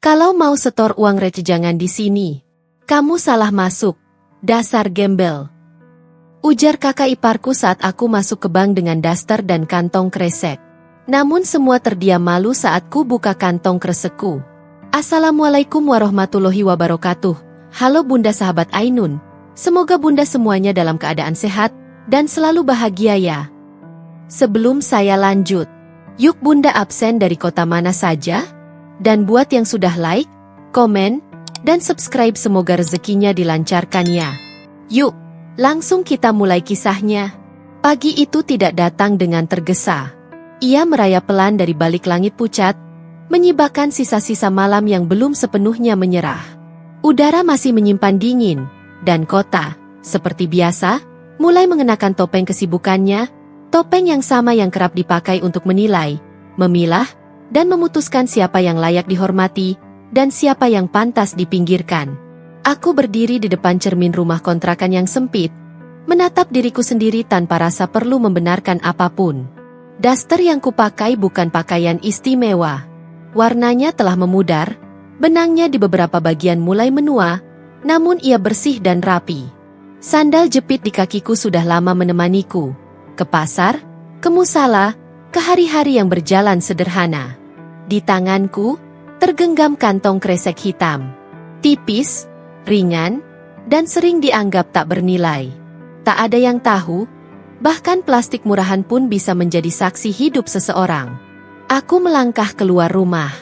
Kalau mau setor uang receh jangan di sini. Kamu salah masuk. Dasar gembel. Ujar kakak iparku saat aku masuk ke bank dengan daster dan kantong kresek. Namun semua terdiam malu saat ku buka kantong kresekku. Assalamualaikum warahmatullahi wabarakatuh. Halo Bunda sahabat Ainun. Semoga Bunda semuanya dalam keadaan sehat dan selalu bahagia ya. Sebelum saya lanjut, yuk Bunda absen dari kota mana saja? Dan buat yang sudah like, komen, dan subscribe semoga rezekinya dilancarkan ya. Yuk, langsung kita mulai kisahnya. Pagi itu tidak datang dengan tergesa. Ia merayap pelan dari balik langit pucat, menyibakkan sisa-sisa malam yang belum sepenuhnya menyerah. Udara masih menyimpan dingin, dan kota, seperti biasa, mulai mengenakan topeng kesibukannya, topeng yang sama yang kerap dipakai untuk menilai, memilah, dan memutuskan siapa yang layak dihormati, dan siapa yang pantas dipinggirkan. Aku berdiri di depan cermin rumah kontrakan yang sempit, menatap diriku sendiri tanpa rasa perlu membenarkan apapun. Daster yang kupakai bukan pakaian istimewa. Warnanya telah memudar, benangnya di beberapa bagian mulai menua, namun ia bersih dan rapi. Sandal jepit di kakiku sudah lama menemaniku. Ke pasar, ke musala, ke hari-hari yang berjalan sederhana. Di tanganku, tergenggam kantong kresek hitam. Tipis, ringan, dan sering dianggap tak bernilai. Tak ada yang tahu, bahkan plastik murahan pun bisa menjadi saksi hidup seseorang. Aku melangkah keluar rumah.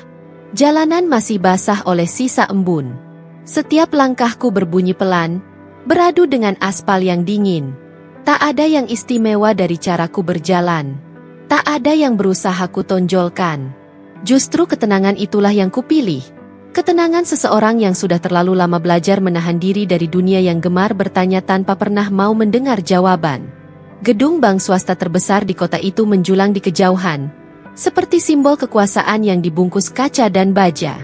Jalanan masih basah oleh sisa embun. Setiap langkahku berbunyi pelan, beradu dengan aspal yang dingin. Tak ada yang istimewa dari caraku berjalan. Tak ada yang berusaha kutonjolkan. Justru ketenangan itulah yang kupilih. Ketenangan seseorang yang sudah terlalu lama belajar menahan diri dari dunia yang gemar bertanya tanpa pernah mau mendengar jawaban. Gedung bank swasta terbesar di kota itu menjulang di kejauhan, seperti simbol kekuasaan yang dibungkus kaca dan baja.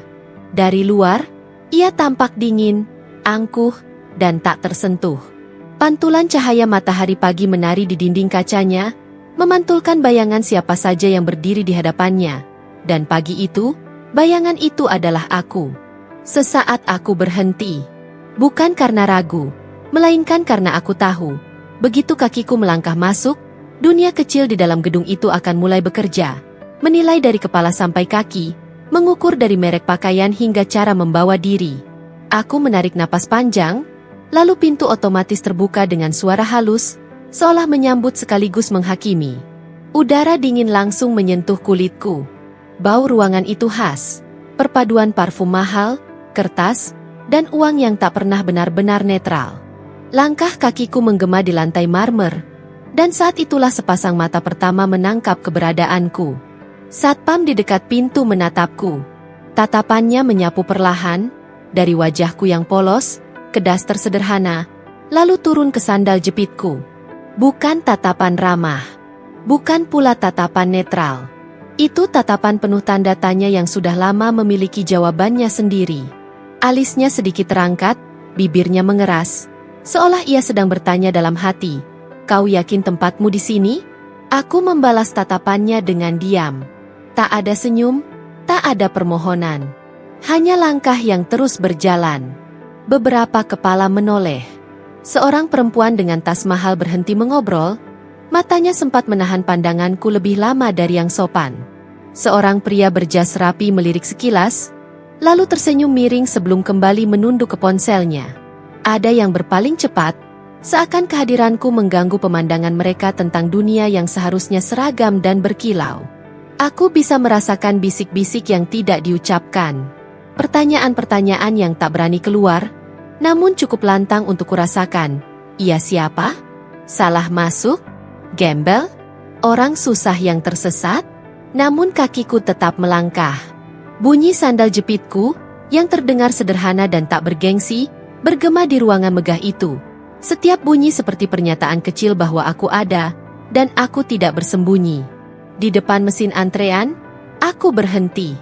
Dari luar, ia tampak dingin, angkuh, dan tak tersentuh. Pantulan cahaya matahari pagi menari di dinding kacanya, memantulkan bayangan siapa saja yang berdiri di hadapannya. Dan pagi itu, bayangan itu adalah aku. Sesaat aku berhenti. Bukan karena ragu, melainkan karena aku tahu. Begitu kakiku melangkah masuk, dunia kecil di dalam gedung itu akan mulai bekerja. Menilai dari kepala sampai kaki, mengukur dari merek pakaian hingga cara membawa diri. Aku menarik napas panjang, lalu pintu otomatis terbuka dengan suara halus, seolah menyambut sekaligus menghakimi. Udara dingin langsung menyentuh kulitku. Bau ruangan itu khas, perpaduan parfum mahal, kertas, dan uang yang tak pernah benar-benar netral. Langkah kakiku menggema di lantai marmer, dan saat itulah sepasang mata pertama menangkap keberadaanku. Satpam di dekat pintu menatapku. Tatapannya menyapu perlahan, dari wajahku yang polos, ke daster sederhana, lalu turun ke sandal jepitku. Bukan tatapan ramah, bukan pula tatapan netral. Itu tatapan penuh tanda tanya yang sudah lama memiliki jawabannya sendiri. Alisnya sedikit terangkat, bibirnya mengeras, seolah ia sedang bertanya dalam hati, "Kau yakin tempatmu di sini?" Aku membalas tatapannya dengan diam. Tak ada senyum, tak ada permohonan. Hanya langkah yang terus berjalan. Beberapa kepala menoleh. Seorang perempuan dengan tas mahal berhenti mengobrol. Matanya sempat menahan pandanganku lebih lama dari yang sopan. Seorang pria berjas rapi melirik sekilas, lalu tersenyum miring sebelum kembali menunduk ke ponselnya. Ada yang berpaling cepat, seakan kehadiranku mengganggu pemandangan mereka tentang dunia yang seharusnya seragam dan berkilau. Aku bisa merasakan bisik-bisik yang tidak diucapkan. Pertanyaan-pertanyaan yang tak berani keluar, namun cukup lantang untuk kurasakan. Ia siapa? Salah masuk? Gembel? Orang susah yang tersesat? Namun kakiku tetap melangkah. Bunyi sandal jepitku, yang terdengar sederhana dan tak bergengsi, bergema di ruangan megah itu. Setiap bunyi seperti pernyataan kecil bahwa aku ada, dan aku tidak bersembunyi. Di depan mesin antrean, aku berhenti.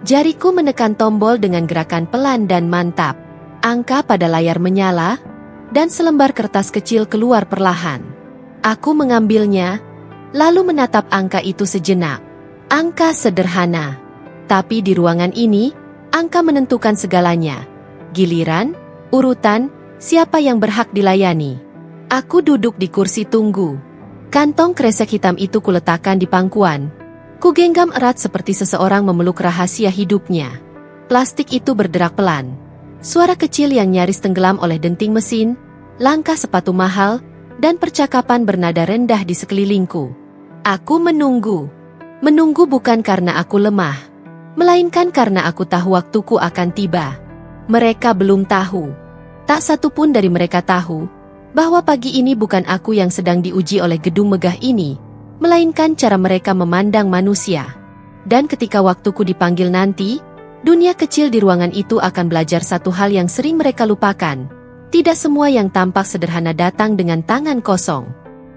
Jariku menekan tombol dengan gerakan pelan dan mantap. Angka pada layar menyala, dan selembar kertas kecil keluar perlahan. Aku mengambilnya, lalu menatap angka itu sejenak. Angka sederhana. Tapi di ruangan ini, Angka menentukan segalanya. Giliran, urutan, siapa yang berhak dilayani. Aku duduk di kursi tunggu. Kantong kresek hitam itu kuletakkan di pangkuan. Kugenggam erat seperti seseorang memeluk rahasia hidupnya. Plastik itu berderak pelan. Suara kecil yang nyaris tenggelam oleh denting mesin, langkah sepatu mahal, dan percakapan bernada rendah di sekelilingku. Aku menunggu. Menunggu bukan karena aku lemah, melainkan karena aku tahu waktuku akan tiba. Mereka belum tahu. Tak satu pun dari mereka tahu bahwa pagi ini bukan aku yang sedang diuji oleh gedung megah ini, melainkan cara mereka memandang manusia. Dan ketika waktuku dipanggil nanti, dunia kecil di ruangan itu akan belajar satu hal yang sering mereka lupakan. Tidak semua yang tampak sederhana datang dengan tangan kosong.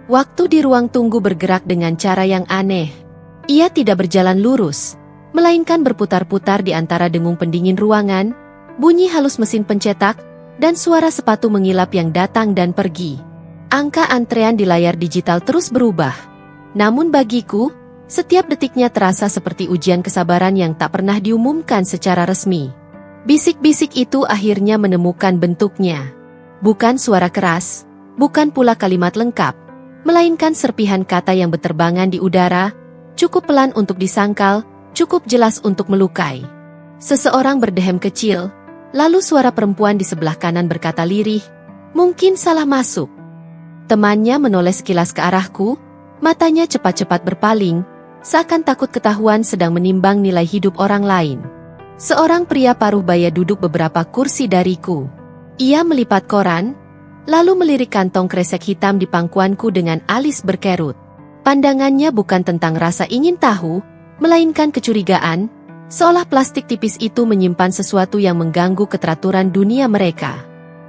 Waktu di ruang tunggu bergerak dengan cara yang aneh. Ia tidak berjalan lurus, melainkan berputar-putar di antara dengung pendingin ruangan, bunyi halus mesin pencetak, dan suara sepatu mengilap yang datang dan pergi. Angka antrean di layar digital terus berubah. Namun bagiku, setiap detiknya terasa seperti ujian kesabaran yang tak pernah diumumkan secara resmi. Bisik-bisik itu akhirnya menemukan bentuknya. Bukan suara keras, bukan pula kalimat lengkap, melainkan serpihan kata yang berterbangan di udara, cukup pelan untuk disangkal, cukup jelas untuk melukai. Seseorang berdehem kecil, lalu suara perempuan di sebelah kanan berkata lirih, "Mungkin salah masuk." Temannya menoleh sekilas ke arahku, matanya cepat-cepat berpaling, seakan takut ketahuan sedang menimbang nilai hidup orang lain. Seorang pria paruh baya duduk beberapa kursi dariku. Ia melipat koran, lalu melirik kantong kresek hitam di pangkuanku dengan alis berkerut. Pandangannya bukan tentang rasa ingin tahu, melainkan kecurigaan, seolah plastik tipis itu menyimpan sesuatu yang mengganggu keteraturan dunia mereka.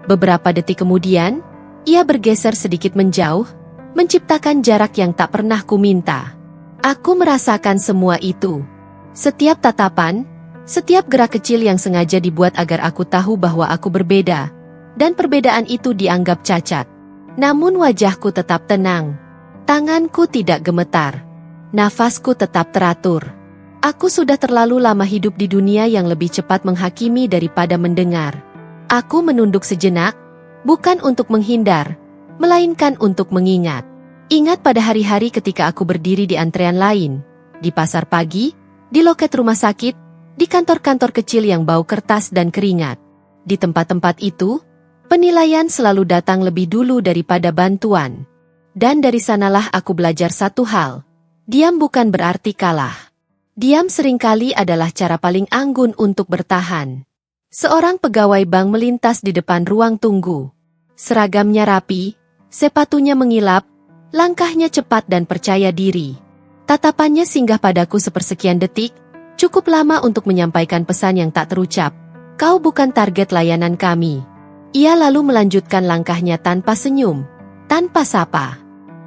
Beberapa detik kemudian, ia bergeser sedikit menjauh, menciptakan jarak yang tak pernah kuminta. Aku merasakan semua itu. Setiap tatapan, setiap gerak kecil yang sengaja dibuat agar aku tahu bahwa aku berbeda, dan perbedaan itu dianggap cacat. Namun wajahku tetap tenang. Tanganku tidak gemetar. Nafasku tetap teratur. Aku sudah terlalu lama hidup di dunia yang lebih cepat menghakimi daripada mendengar. Aku menunduk sejenak, bukan untuk menghindar, melainkan untuk mengingat. Ingat pada hari-hari ketika aku berdiri di antrean lain, di pasar pagi, di loket rumah sakit, di kantor-kantor kecil yang bau kertas dan keringat. Di tempat-tempat itu, penilaian selalu datang lebih dulu daripada bantuan. Dan dari sanalah aku belajar satu hal. Diam bukan berarti kalah. Diam seringkali adalah cara paling anggun untuk bertahan. Seorang pegawai bank melintas di depan ruang tunggu. Seragamnya rapi, sepatunya mengilap, langkahnya cepat dan percaya diri. Tatapannya singgah padaku sepersekian detik, cukup lama untuk menyampaikan pesan yang tak terucap. "Kau bukan target layanan kami." Ia lalu melanjutkan langkahnya tanpa senyum, tanpa sapa.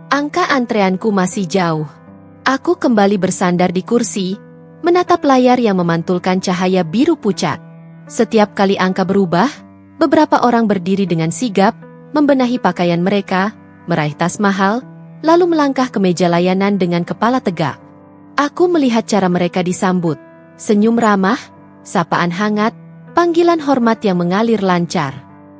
Angka antreanku masih jauh. Aku kembali bersandar di kursi, menatap layar yang memantulkan cahaya biru pucat. Setiap kali angka berubah, beberapa orang berdiri dengan sigap, membenahi pakaian mereka, meraih tas mahal, lalu melangkah ke meja layanan dengan kepala tegak. Aku melihat cara mereka disambut, senyum ramah, sapaan hangat, panggilan hormat yang mengalir lancar.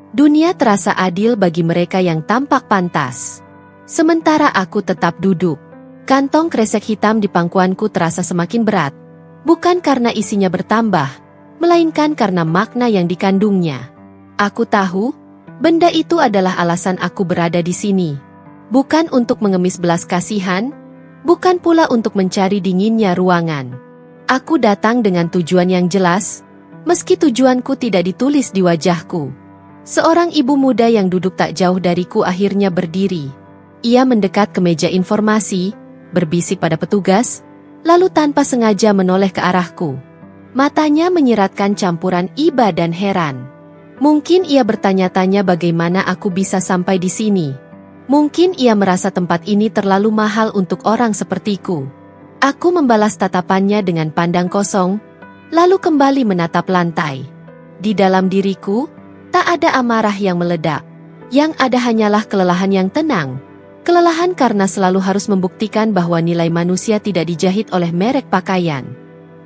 Dunia terasa adil bagi mereka yang tampak pantas. Sementara aku tetap duduk. Kantong kresek hitam di pangkuanku terasa semakin berat, bukan karena isinya bertambah, melainkan karena makna yang dikandungnya. Aku tahu, benda itu adalah alasan aku berada di sini. Bukan untuk mengemis belas kasihan, bukan pula untuk mencari dinginnya ruangan. Aku datang dengan tujuan yang jelas, meski tujuanku tidak ditulis di wajahku. Seorang ibu muda yang duduk tak jauh dariku akhirnya berdiri. Ia mendekat ke meja informasi, berbisik pada petugas, lalu tanpa sengaja menoleh ke arahku. Matanya menyiratkan campuran iba dan heran. Mungkin ia bertanya-tanya bagaimana aku bisa sampai di sini. Mungkin ia merasa tempat ini terlalu mahal untuk orang sepertiku. Aku membalas tatapannya dengan pandang kosong, lalu kembali menatap lantai. Di dalam diriku, tak ada amarah yang meledak. Yang ada hanyalah kelelahan yang tenang. Kelelahan karena selalu harus membuktikan bahwa nilai manusia tidak dijahit oleh merek pakaian.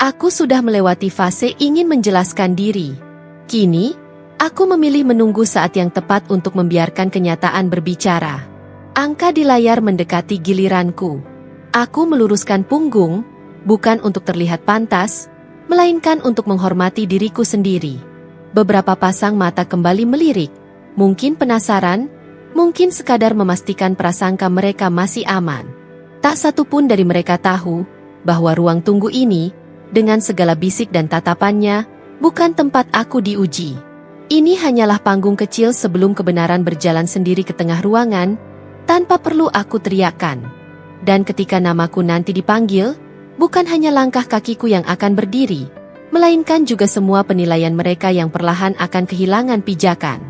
Aku sudah melewati fase ingin menjelaskan diri. Kini, aku memilih menunggu saat yang tepat untuk membiarkan kenyataan berbicara. Angka di layar mendekati giliranku. Aku meluruskan punggung, bukan untuk terlihat pantas, melainkan untuk menghormati diriku sendiri. Beberapa pasang mata kembali melirik, mungkin penasaran, mungkin sekadar memastikan prasangka mereka masih aman. Tak satu pun dari mereka tahu bahwa ruang tunggu ini, dengan segala bisik dan tatapannya, bukan tempat aku diuji. Ini hanyalah panggung kecil sebelum kebenaran berjalan sendiri ke tengah ruangan, tanpa perlu aku teriakkan. Dan ketika namaku nanti dipanggil, bukan hanya langkah kakiku yang akan berdiri, melainkan juga semua penilaian mereka yang perlahan akan kehilangan pijakan.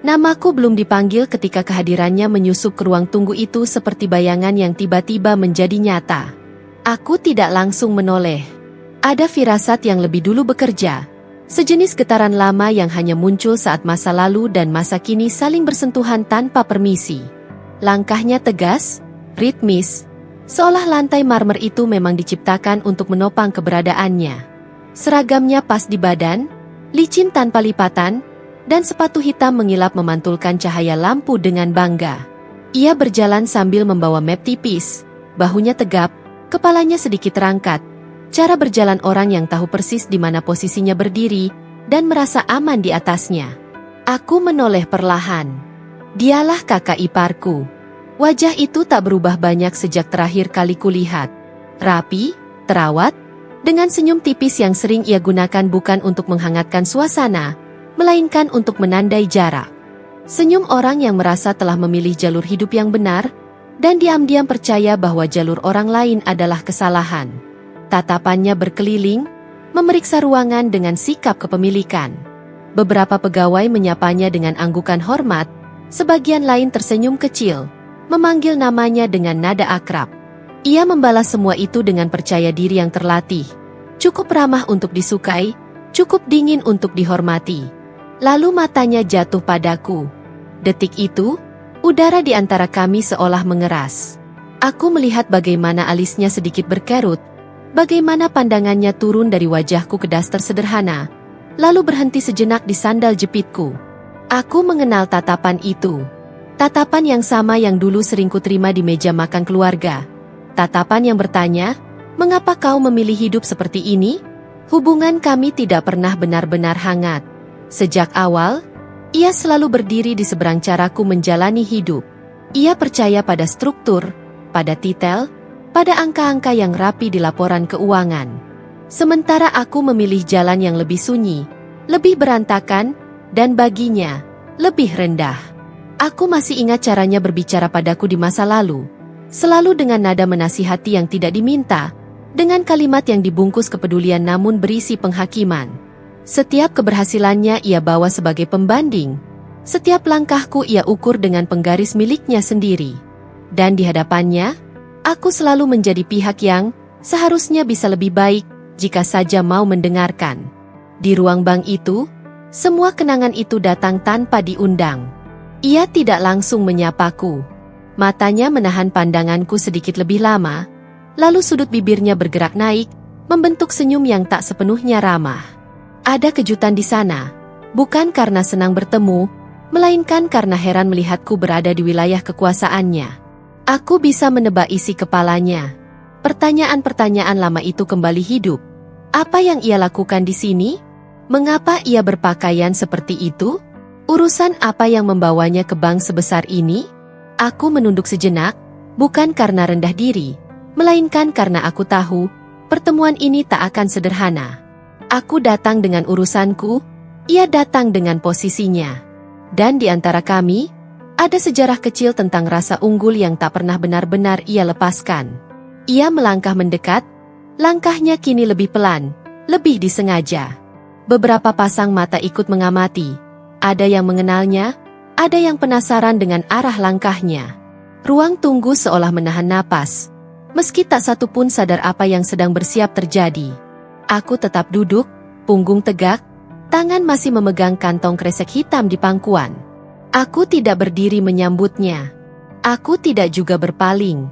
Namaku belum dipanggil ketika kehadirannya menyusup ke ruang tunggu itu seperti bayangan yang tiba-tiba menjadi nyata. Aku tidak langsung menoleh. Ada firasat yang lebih dulu bekerja, sejenis getaran lama yang hanya muncul saat masa lalu dan masa kini saling bersentuhan tanpa permisi. Langkahnya tegas, ritmis, seolah lantai marmer itu memang diciptakan untuk menopang keberadaannya. Seragamnya pas di badan, licin tanpa lipatan, dan sepatu hitam mengilap memantulkan cahaya lampu dengan bangga. Ia berjalan sambil membawa map tipis, bahunya tegap, kepalanya sedikit terangkat, cara berjalan orang yang tahu persis di mana posisinya berdiri, dan merasa aman di atasnya. Aku menoleh perlahan. Dialah kakak iparku. Wajah itu tak berubah banyak sejak terakhir kali kulihat. Rapi, terawat, dengan senyum tipis yang sering ia gunakan bukan untuk menghangatkan suasana, melainkan untuk menandai jarak. Senyum orang yang merasa telah memilih jalur hidup yang benar, dan diam-diam percaya bahwa jalur orang lain adalah kesalahan. Tatapannya berkeliling, memeriksa ruangan dengan sikap kepemilikan. Beberapa pegawai menyapanya dengan anggukan hormat, sebagian lain tersenyum kecil, memanggil namanya dengan nada akrab. Ia membalas semua itu dengan percaya diri yang terlatih. Cukup ramah untuk disukai, cukup dingin untuk dihormati. Lalu matanya jatuh padaku. Detik itu, udara di antara kami seolah mengeras. Aku melihat bagaimana alisnya sedikit berkerut, bagaimana pandangannya turun dari wajahku ke daster sederhana, lalu berhenti sejenak di sandal jepitku. Aku mengenal tatapan itu. Tatapan yang sama yang dulu sering kuterima di meja makan keluarga. Tatapan yang bertanya, "Mengapa kau memilih hidup seperti ini?" Hubungan kami tidak pernah benar-benar hangat. Sejak awal, ia selalu berdiri di seberang caraku menjalani hidup. Ia percaya pada struktur, pada titel, pada angka-angka yang rapi di laporan keuangan. Sementara aku memilih jalan yang lebih sunyi, lebih berantakan, dan baginya, lebih rendah. Aku masih ingat caranya berbicara padaku di masa lalu. Selalu dengan nada menasihati yang tidak diminta, dengan kalimat yang dibungkus kepedulian namun berisi penghakiman. Setiap keberhasilannya ia bawa sebagai pembanding. Setiap langkahku ia ukur dengan penggaris miliknya sendiri. Dan di hadapannya, aku selalu menjadi pihak yang seharusnya bisa lebih baik jika saja mau mendengarkan. Di ruang bank itu, semua kenangan itu datang tanpa diundang. Ia tidak langsung menyapaku. Matanya menahan pandanganku sedikit lebih lama, lalu sudut bibirnya bergerak naik, membentuk senyum yang tak sepenuhnya ramah. Ada kejutan di sana, bukan karena senang bertemu, melainkan karena heran melihatku berada di wilayah kekuasaannya. Aku bisa menebak isi kepalanya. Pertanyaan-pertanyaan lama itu kembali hidup. Apa yang ia lakukan di sini? Mengapa ia berpakaian seperti itu? Urusan apa yang membawanya ke bank sebesar ini? Aku menunduk sejenak, bukan karena rendah diri, melainkan karena aku tahu, pertemuan ini tak akan sederhana. Aku datang dengan urusanku, ia datang dengan posisinya. Dan di antara kami, ada sejarah kecil tentang rasa unggul yang tak pernah benar-benar ia lepaskan. Ia melangkah mendekat, langkahnya kini lebih pelan, lebih disengaja. Beberapa pasang mata ikut mengamati. Ada yang mengenalnya, ada yang penasaran dengan arah langkahnya. Ruang tunggu seolah menahan napas, meski tak satu pun sadar apa yang sedang bersiap terjadi. Aku tetap duduk, punggung tegak, tangan masih memegang kantong kresek hitam di pangkuan. Aku tidak berdiri menyambutnya. Aku tidak juga berpaling.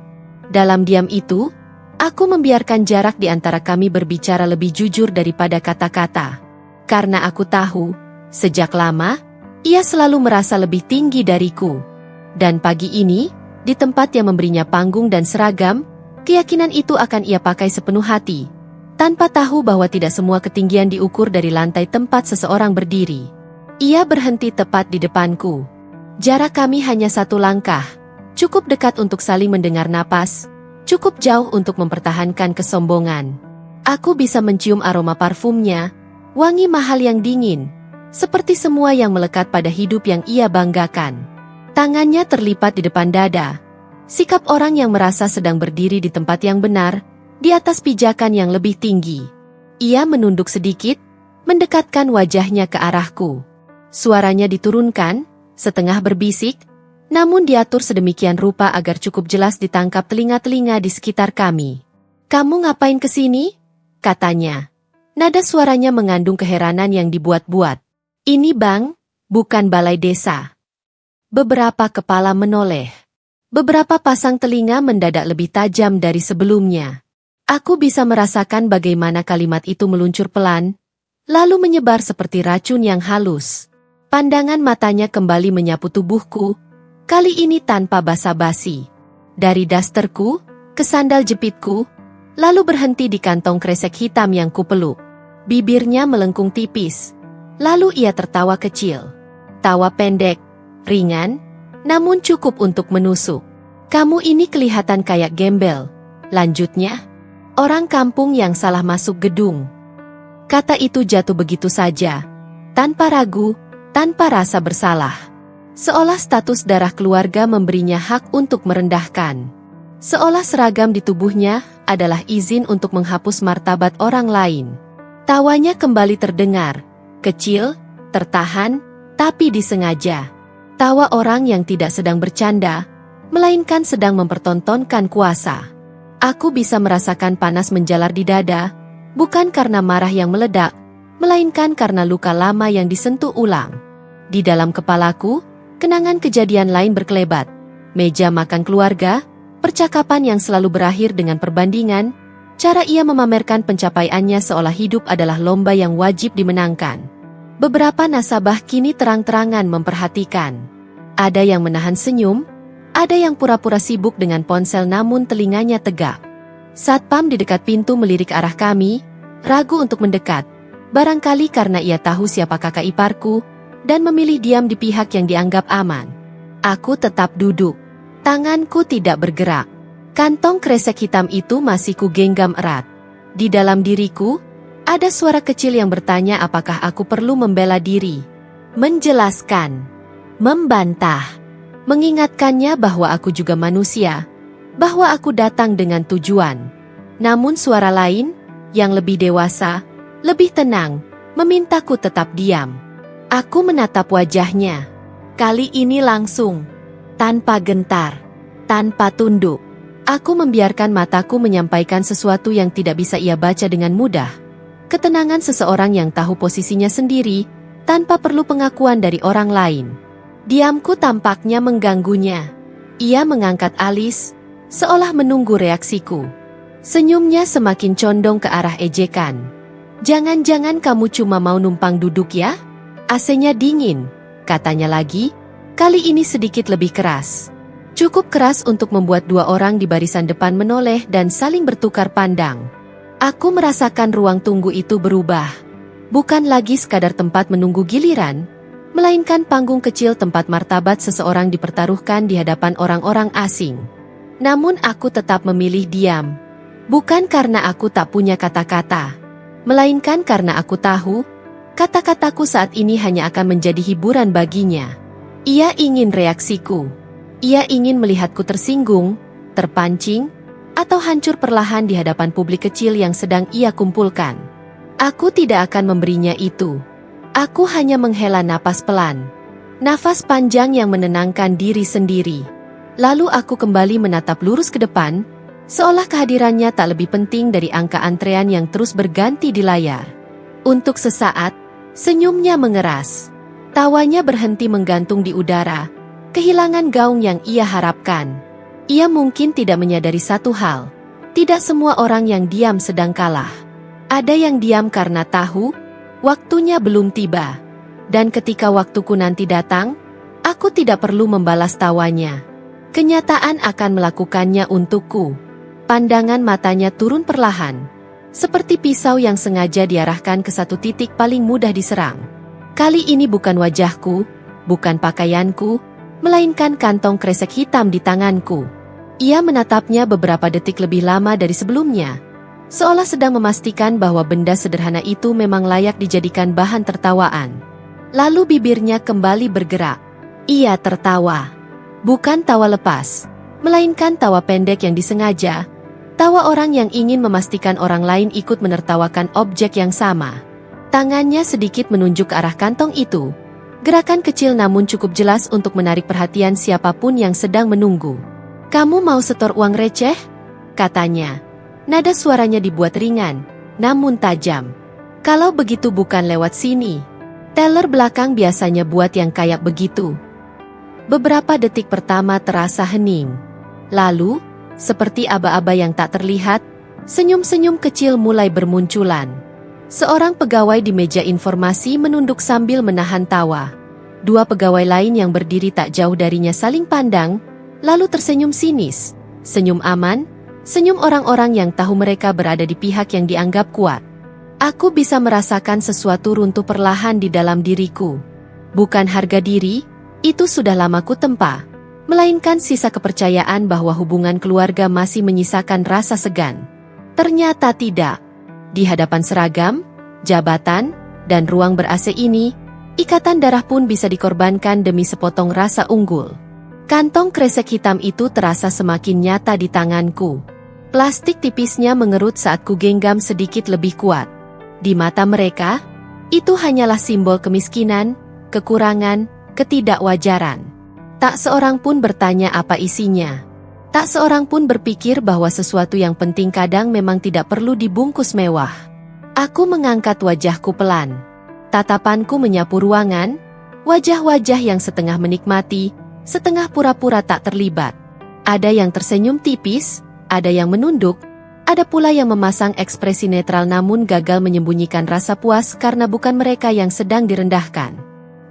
Dalam diam itu, Aku membiarkan jarak di antara kami berbicara lebih jujur daripada kata-kata. Karena aku tahu, sejak lama, ia selalu merasa lebih tinggi dariku. Dan pagi ini, di tempat yang memberinya panggung dan seragam, keyakinan itu akan ia pakai sepenuh hati. Tanpa tahu bahwa tidak semua ketinggian diukur dari lantai tempat seseorang berdiri. Ia berhenti tepat di depanku. Jarak kami hanya 1 langkah. Cukup dekat untuk saling mendengar napas. Cukup jauh untuk mempertahankan kesombongan. Aku bisa mencium aroma parfumnya, wangi mahal yang dingin, seperti semua yang melekat pada hidup yang ia banggakan. Tangannya terlipat di depan dada. Sikap orang yang merasa sedang berdiri di tempat yang benar, di atas pijakan yang lebih tinggi. Ia menunduk sedikit, mendekatkan wajahnya ke arahku. Suaranya diturunkan, setengah berbisik, namun diatur sedemikian rupa agar cukup jelas ditangkap telinga-telinga di sekitar kami. "Kamu ngapain kesini?" katanya. Nada suaranya mengandung keheranan yang dibuat-buat. "Ini Bang, bukan balai desa." Beberapa kepala menoleh. Beberapa pasang telinga mendadak lebih tajam dari sebelumnya. Aku bisa merasakan bagaimana kalimat itu meluncur pelan, lalu menyebar seperti racun yang halus. Pandangan matanya kembali menyapu tubuhku, kali ini tanpa basa-basi. Dari dasterku, ke sandal jepitku, lalu berhenti di kantong kresek hitam yang kupeluk. Bibirnya melengkung tipis, lalu ia tertawa kecil. Tawa pendek, ringan, namun cukup untuk menusuk. "Kamu ini kelihatan kayak gembel," lanjutnya. "Orang kampung yang salah masuk gedung." Kata itu jatuh begitu saja, tanpa ragu, tanpa rasa bersalah. Seolah status darah keluarga memberinya hak untuk merendahkan. Seolah seragam di tubuhnya adalah izin untuk menghapus martabat orang lain. Tawanya kembali terdengar, kecil, tertahan, tapi disengaja. Tawa orang yang tidak sedang bercanda, melainkan sedang mempertontonkan kuasa. Aku bisa merasakan panas menjalar di dada, bukan karena marah yang meledak, melainkan karena luka lama yang disentuh ulang. Di dalam kepalaku, kenangan kejadian lain berkelebat. Meja makan keluarga, percakapan yang selalu berakhir dengan perbandingan, cara ia memamerkan pencapaiannya seolah hidup adalah lomba yang wajib dimenangkan. Beberapa nasabah kini terang-terangan memperhatikan. Ada yang menahan senyum, ada yang pura-pura sibuk dengan ponsel namun telinganya tegak. Satpam di dekat pintu melirik arah kami, ragu untuk mendekat. Barangkali karena ia tahu siapa kakak iparku, dan memilih diam di pihak yang dianggap aman. Aku tetap duduk. Tanganku tidak bergerak. Kantong kresek hitam itu masih kugenggam erat. Di dalam diriku, ada suara kecil yang bertanya apakah aku perlu membela diri. Menjelaskan. Membantah. Mengingatkannya bahwa aku juga manusia. Bahwa aku datang dengan tujuan. Namun suara lain, yang lebih dewasa, lebih tenang, memintaku tetap diam. Aku menatap wajahnya. Kali ini langsung. Tanpa gentar. Tanpa tunduk. Aku membiarkan mataku menyampaikan sesuatu yang tidak bisa ia baca dengan mudah. Ketenangan seseorang yang tahu posisinya sendiri, tanpa perlu pengakuan dari orang lain. Diamku tampaknya mengganggunya. Ia mengangkat alis, seolah menunggu reaksiku. Senyumnya semakin condong ke arah ejekan. "Jangan-jangan kamu cuma mau numpang duduk ya? AC-nya dingin," katanya lagi, kali ini sedikit lebih keras. Cukup keras untuk membuat 2 orang di barisan depan menoleh dan saling bertukar pandang. Aku merasakan ruang tunggu itu berubah. Bukan lagi sekadar tempat menunggu giliran, melainkan panggung kecil tempat martabat seseorang dipertaruhkan di hadapan orang-orang asing. Namun aku tetap memilih diam. Bukan karena aku tak punya kata-kata, melainkan karena aku tahu, kata-kataku saat ini hanya akan menjadi hiburan baginya. Ia ingin reaksiku. Ia ingin melihatku tersinggung, terpancing, atau hancur perlahan di hadapan publik kecil yang sedang ia kumpulkan. Aku tidak akan memberinya itu. Aku hanya menghela napas pelan. Nafas panjang yang menenangkan diri sendiri. Lalu aku kembali menatap lurus ke depan, seolah kehadirannya tak lebih penting dari angka antrean yang terus berganti di layar. Untuk sesaat, senyumnya mengeras. Tawanya berhenti menggantung di udara, kehilangan gaung yang ia harapkan. Ia mungkin tidak menyadari satu hal. Tidak semua orang yang diam sedang kalah. Ada yang diam karena tahu waktunya belum tiba. Dan ketika waktuku nanti datang, aku tidak perlu membalas tawanya. Kenyataan akan melakukannya untukku. Pandangan matanya turun perlahan, seperti pisau yang sengaja diarahkan ke satu titik paling mudah diserang. Kali ini bukan wajahku, bukan pakaianku, melainkan kantong kresek hitam di tanganku. Ia menatapnya beberapa detik lebih lama dari sebelumnya, seolah sedang memastikan bahwa benda sederhana itu memang layak dijadikan bahan tertawaan. Lalu bibirnya kembali bergerak. Ia tertawa. Bukan tawa lepas, melainkan tawa pendek yang disengaja, tawa orang yang ingin memastikan orang lain ikut menertawakan objek yang sama. Tangannya sedikit menunjuk ke arah kantong itu. Gerakan kecil namun cukup jelas untuk menarik perhatian siapapun yang sedang menunggu. "Kamu mau setor uang receh?" katanya. Nada suaranya dibuat ringan, namun tajam. "Kalau begitu bukan lewat sini." Teller belakang biasanya buat yang kayak begitu. Beberapa detik pertama terasa hening. Lalu, seperti aba-aba yang tak terlihat, senyum-senyum kecil mulai bermunculan. Seorang pegawai di meja informasi menunduk sambil menahan tawa. Dua pegawai lain yang berdiri tak jauh darinya saling pandang, lalu tersenyum sinis, senyum aman, senyum orang-orang yang tahu mereka berada di pihak yang dianggap kuat. Aku bisa merasakan sesuatu runtuh perlahan di dalam diriku. Bukan harga diri, itu sudah lama ku tempa, melainkan sisa kepercayaan bahwa hubungan keluarga masih menyisakan rasa segan. Ternyata tidak. Di hadapan seragam, jabatan, dan ruang ber-AC ini, ikatan darah pun bisa dikorbankan demi sepotong rasa unggul. Kantong kresek hitam itu terasa semakin nyata di tanganku. Plastik tipisnya mengerut saat ku genggam sedikit lebih kuat. Di mata mereka, itu hanyalah simbol kemiskinan, kekurangan, ketidakwajaran. Tak seorang pun bertanya apa isinya. Tak seorang pun berpikir bahwa sesuatu yang penting kadang memang tidak perlu dibungkus mewah. Aku mengangkat wajahku pelan. Tatapanku menyapu ruangan, wajah-wajah yang setengah menikmati, setengah pura-pura tak terlibat. Ada yang tersenyum tipis, ada yang menunduk, ada pula yang memasang ekspresi netral namun gagal menyembunyikan rasa puas karena bukan mereka yang sedang direndahkan.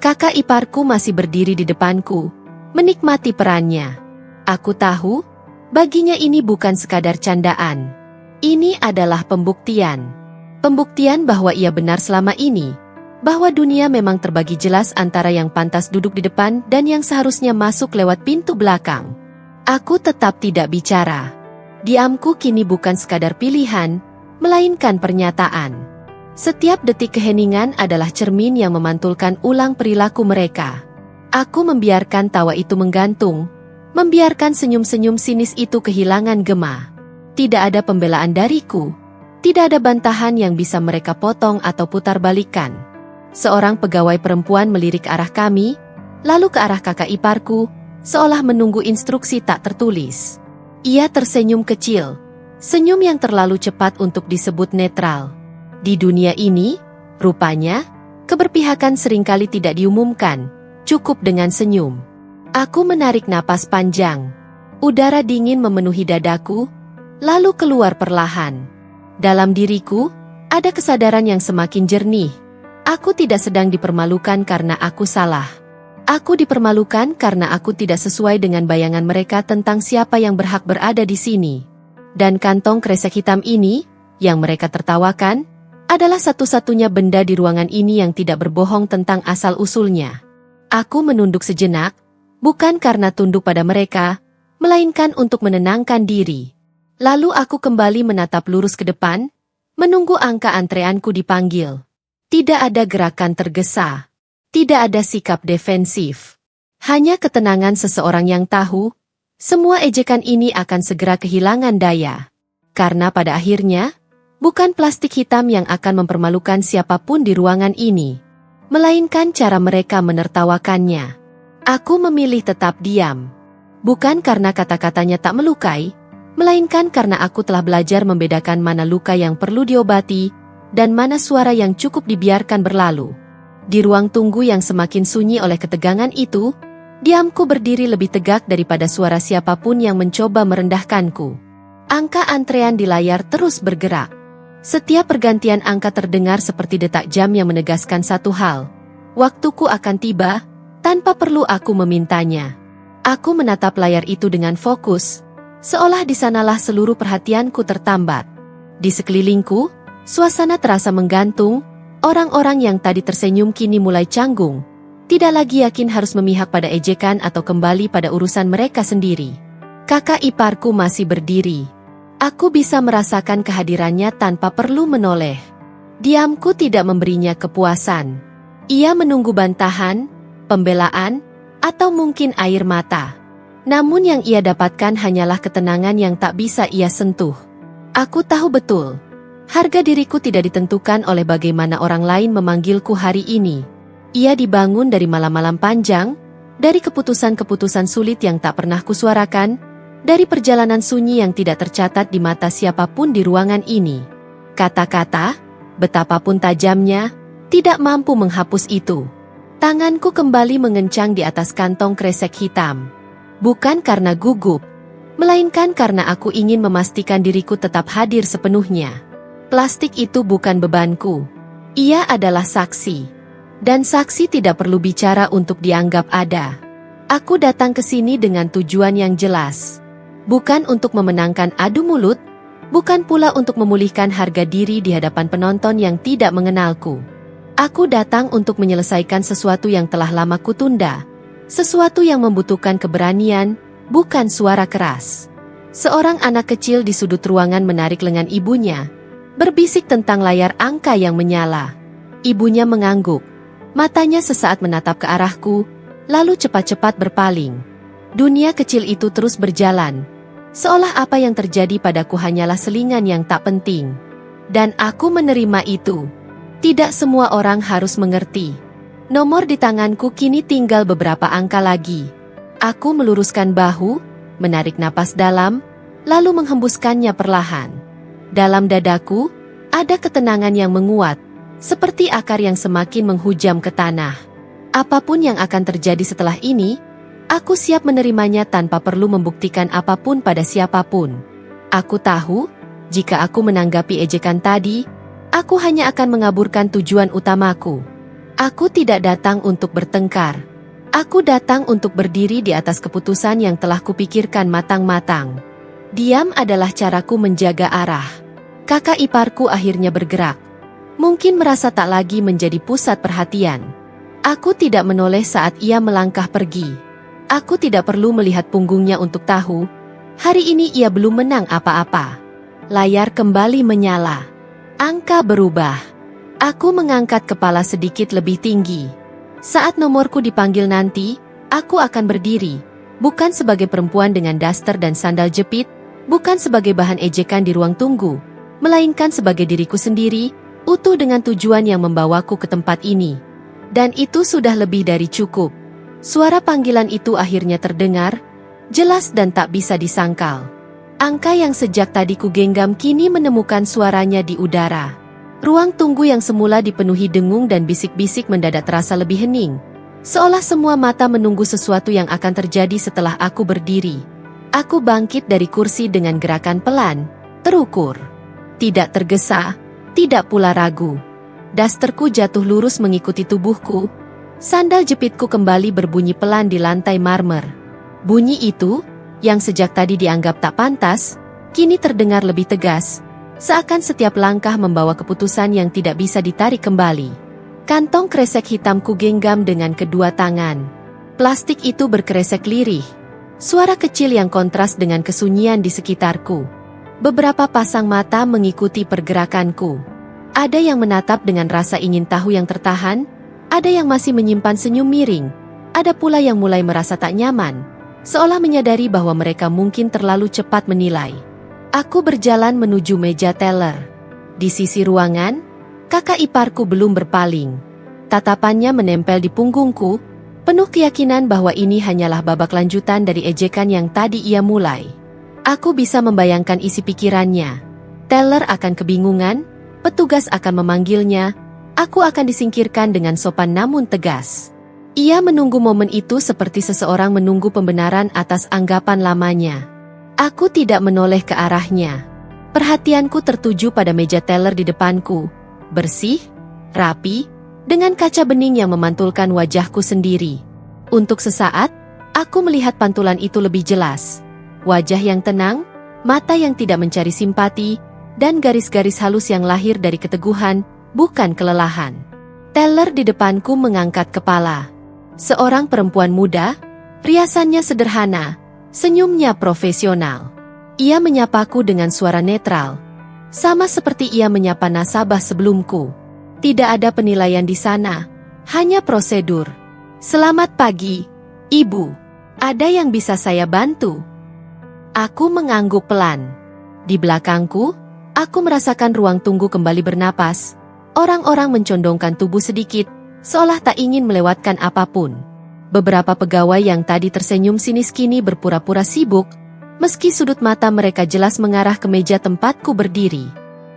Kakak iparku masih berdiri di depanku, menikmati perannya. Aku tahu, baginya ini bukan sekadar candaan. Ini adalah pembuktian. Pembuktian bahwa ia benar selama ini. Bahwa dunia memang terbagi jelas antara yang pantas duduk di depan dan yang seharusnya masuk lewat pintu belakang. Aku tetap tidak bicara. Diamku kini bukan sekadar pilihan, melainkan pernyataan. Setiap detik keheningan adalah cermin yang memantulkan ulang perilaku mereka. Aku membiarkan tawa itu menggantung, membiarkan senyum-senyum sinis itu kehilangan gema. Tidak ada pembelaan dariku, tidak ada bantahan yang bisa mereka potong atau putar balikan. Seorang pegawai perempuan melirik ke arah kami, lalu ke arah kakak iparku, seolah menunggu instruksi tak tertulis. Ia tersenyum kecil, senyum yang terlalu cepat untuk disebut netral. Di dunia ini, rupanya, keberpihakan seringkali tidak diumumkan, cukup dengan senyum. Aku menarik napas panjang. Udara dingin memenuhi dadaku, lalu keluar perlahan. Dalam diriku, ada kesadaran yang semakin jernih. Aku tidak sedang dipermalukan karena aku salah. Aku dipermalukan karena aku tidak sesuai dengan bayangan mereka tentang siapa yang berhak berada di sini. Dan kantong kresek hitam ini, yang mereka tertawakan, adalah satu-satunya benda di ruangan ini yang tidak berbohong tentang asal-usulnya. Aku menunduk sejenak, bukan karena tunduk pada mereka, melainkan untuk menenangkan diri. Lalu aku kembali menatap lurus ke depan, menunggu angka antreanku dipanggil. Tidak ada gerakan tergesa. Tidak ada sikap defensif. Hanya ketenangan seseorang yang tahu, semua ejekan ini akan segera kehilangan daya. Karena pada akhirnya, bukan plastik hitam yang akan mempermalukan siapapun di ruangan ini, melainkan cara mereka menertawakannya. Aku memilih tetap diam. Bukan karena kata-katanya tak melukai, melainkan karena aku telah belajar membedakan mana luka yang perlu diobati, dan mana suara yang cukup dibiarkan berlalu. Di ruang tunggu yang semakin sunyi oleh ketegangan itu, diamku berdiri lebih tegak daripada suara siapapun yang mencoba merendahkanku. Angka antrean di layar terus bergerak. Setiap pergantian angka terdengar seperti detak jam yang menegaskan satu hal. Waktuku akan tiba, tanpa perlu aku memintanya. Aku menatap layar itu dengan fokus, seolah di sanalah seluruh perhatianku tertambat. Di sekelilingku, suasana terasa menggantung, orang-orang yang tadi tersenyum kini mulai canggung. Tidak lagi yakin harus memihak pada ejekan atau kembali pada urusan mereka sendiri. Kakak iparku masih berdiri. Aku bisa merasakan kehadirannya tanpa perlu menoleh. Diamku tidak memberinya kepuasan. Ia menunggu bantahan, pembelaan, atau mungkin air mata. Namun yang ia dapatkan hanyalah ketenangan yang tak bisa ia sentuh. Aku tahu betul, harga diriku tidak ditentukan oleh bagaimana orang lain memanggilku hari ini. Ia dibangun dari malam-malam panjang, dari keputusan-keputusan sulit yang tak pernah kusuarakan, dari perjalanan sunyi yang tidak tercatat di mata siapapun di ruangan ini. Kata-kata, betapapun tajamnya, tidak mampu menghapus itu. Tanganku kembali mengencang di atas kantong kresek hitam. Bukan karena gugup, melainkan karena aku ingin memastikan diriku tetap hadir sepenuhnya. Plastik itu bukan bebanku. Ia adalah saksi. Dan saksi tidak perlu bicara untuk dianggap ada. Aku datang ke sini dengan tujuan yang jelas. Bukan untuk memenangkan adu mulut, bukan pula untuk memulihkan harga diri di hadapan penonton yang tidak mengenalku. Aku datang untuk menyelesaikan sesuatu yang telah lama kutunda, sesuatu yang membutuhkan keberanian, bukan suara keras. Seorang anak kecil di sudut ruangan menarik lengan ibunya, berbisik tentang layar angka yang menyala. Ibunya mengangguk, matanya sesaat menatap ke arahku, lalu cepat-cepat berpaling. Dunia kecil itu terus berjalan, seolah apa yang terjadi padaku hanyalah selingan yang tak penting. Dan aku menerima itu. Tidak semua orang harus mengerti. Nomor di tanganku kini tinggal beberapa angka lagi. Aku meluruskan bahu, menarik napas dalam, lalu menghembuskannya perlahan. Dalam dadaku, ada ketenangan yang menguat, seperti akar yang semakin menghujam ke tanah. Apapun yang akan terjadi setelah ini, aku siap menerimanya tanpa perlu membuktikan apapun pada siapapun. Aku tahu, jika aku menanggapi ejekan tadi, aku hanya akan mengaburkan tujuan utamaku. Aku tidak datang untuk bertengkar. Aku datang untuk berdiri di atas keputusan yang telah kupikirkan matang-matang. Diam adalah caraku menjaga arah. Kakak iparku akhirnya bergerak. Mungkin merasa tak lagi menjadi pusat perhatian. Aku tidak menoleh saat ia melangkah pergi. Aku tidak perlu melihat punggungnya untuk tahu, hari ini ia belum menang apa-apa. Layar kembali menyala. Angka berubah. Aku mengangkat kepala sedikit lebih tinggi. Saat nomorku dipanggil nanti, aku akan berdiri, bukan sebagai perempuan dengan daster dan sandal jepit, bukan sebagai bahan ejekan di ruang tunggu, melainkan sebagai diriku sendiri, utuh dengan tujuan yang membawaku ke tempat ini. Dan itu sudah lebih dari cukup. Suara panggilan itu akhirnya terdengar, jelas dan tak bisa disangkal. Angka yang sejak tadi kugenggam kini menemukan suaranya di udara. Ruang tunggu yang semula dipenuhi dengung dan bisik-bisik mendadak terasa lebih hening. Seolah semua mata menunggu sesuatu yang akan terjadi setelah aku berdiri. Aku bangkit dari kursi dengan gerakan pelan, terukur. Tidak tergesa, tidak pula ragu. Dasterku jatuh lurus mengikuti tubuhku. Sandal jepitku kembali berbunyi pelan di lantai marmer. Bunyi itu, yang sejak tadi dianggap tak pantas, kini terdengar lebih tegas, seakan setiap langkah membawa keputusan yang tidak bisa ditarik kembali. Kantong kresek hitamku genggam dengan kedua tangan. Plastik itu berkresek lirih. Suara kecil yang kontras dengan kesunyian di sekitarku. Beberapa pasang mata mengikuti pergerakanku. Ada yang menatap dengan rasa ingin tahu yang tertahan, ada yang masih menyimpan senyum miring, ada pula yang mulai merasa tak nyaman, seolah menyadari bahwa mereka mungkin terlalu cepat menilai. Aku berjalan menuju meja teller. Di sisi ruangan, kakak iparku belum berpaling. Tatapannya menempel di punggungku, penuh keyakinan bahwa ini hanyalah babak lanjutan dari ejekan yang tadi ia mulai. Aku bisa membayangkan isi pikirannya. Teller akan kebingungan, petugas akan memanggilnya, aku akan disingkirkan dengan sopan namun tegas. Ia menunggu momen itu seperti seseorang menunggu pembenaran atas anggapan lamanya. Aku tidak menoleh ke arahnya. Perhatianku tertuju pada meja teller di depanku. Bersih, rapi, dengan kaca bening yang memantulkan wajahku sendiri. Untuk sesaat, aku melihat pantulan itu lebih jelas. Wajah yang tenang, mata yang tidak mencari simpati, dan garis-garis halus yang lahir dari keteguhan, bukan kelelahan. Teller di depanku mengangkat kepala. Seorang perempuan muda, riasannya sederhana, senyumnya profesional. Ia menyapaku dengan suara netral, sama seperti ia menyapa nasabah sebelumku. Tidak ada penilaian di sana, hanya prosedur. Selamat pagi, Ibu. Ada yang bisa saya bantu? Aku mengangguk pelan. Di belakangku, aku merasakan ruang tunggu kembali bernapas. Orang-orang mencondongkan tubuh sedikit, seolah tak ingin melewatkan apapun. Beberapa pegawai yang tadi tersenyum sinis kini berpura-pura sibuk, meski sudut mata mereka jelas mengarah ke meja tempatku berdiri.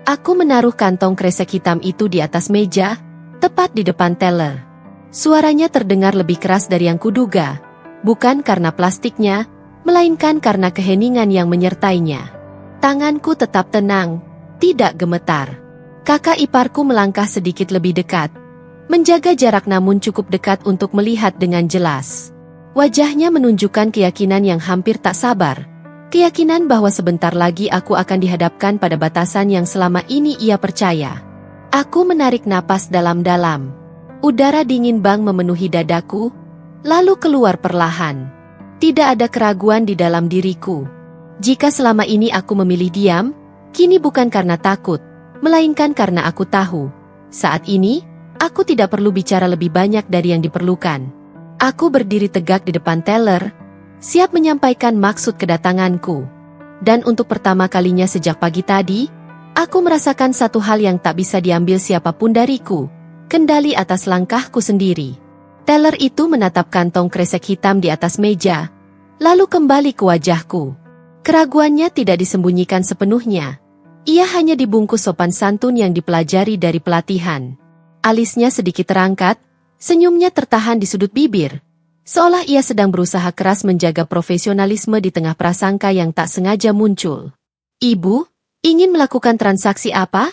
Aku menaruh kantong kresek hitam itu di atas meja, tepat di depan teller. Suaranya terdengar lebih keras dari yang kuduga, bukan karena plastiknya, melainkan karena keheningan yang menyertainya. Tanganku tetap tenang, tidak gemetar. Kakak iparku melangkah sedikit lebih dekat, menjaga jarak namun cukup dekat untuk melihat dengan jelas. Wajahnya menunjukkan keyakinan yang hampir tak sabar. Keyakinan bahwa sebentar lagi aku akan dihadapkan pada batasan yang selama ini ia percaya. Aku menarik napas dalam-dalam. Udara dingin bang memenuhi dadaku, lalu keluar perlahan. Tidak ada keraguan di dalam diriku. Jika selama ini aku memilih diam, kini bukan karena takut, melainkan karena aku tahu. Saat ini, aku tidak perlu bicara lebih banyak dari yang diperlukan. Aku berdiri tegak di depan teller, siap menyampaikan maksud kedatanganku. Dan untuk pertama kalinya sejak pagi tadi, aku merasakan satu hal yang tak bisa diambil siapapun dariku, kendali atas langkahku sendiri. Teller itu menatap kantong kresek hitam di atas meja, lalu kembali ke wajahku. Keraguannya tidak disembunyikan sepenuhnya. Ia hanya dibungkus sopan santun yang dipelajari dari pelatihan. Alisnya sedikit terangkat, senyumnya tertahan di sudut bibir, seolah ia sedang berusaha keras menjaga profesionalisme di tengah prasangka yang tak sengaja muncul. Ibu, ingin melakukan transaksi apa?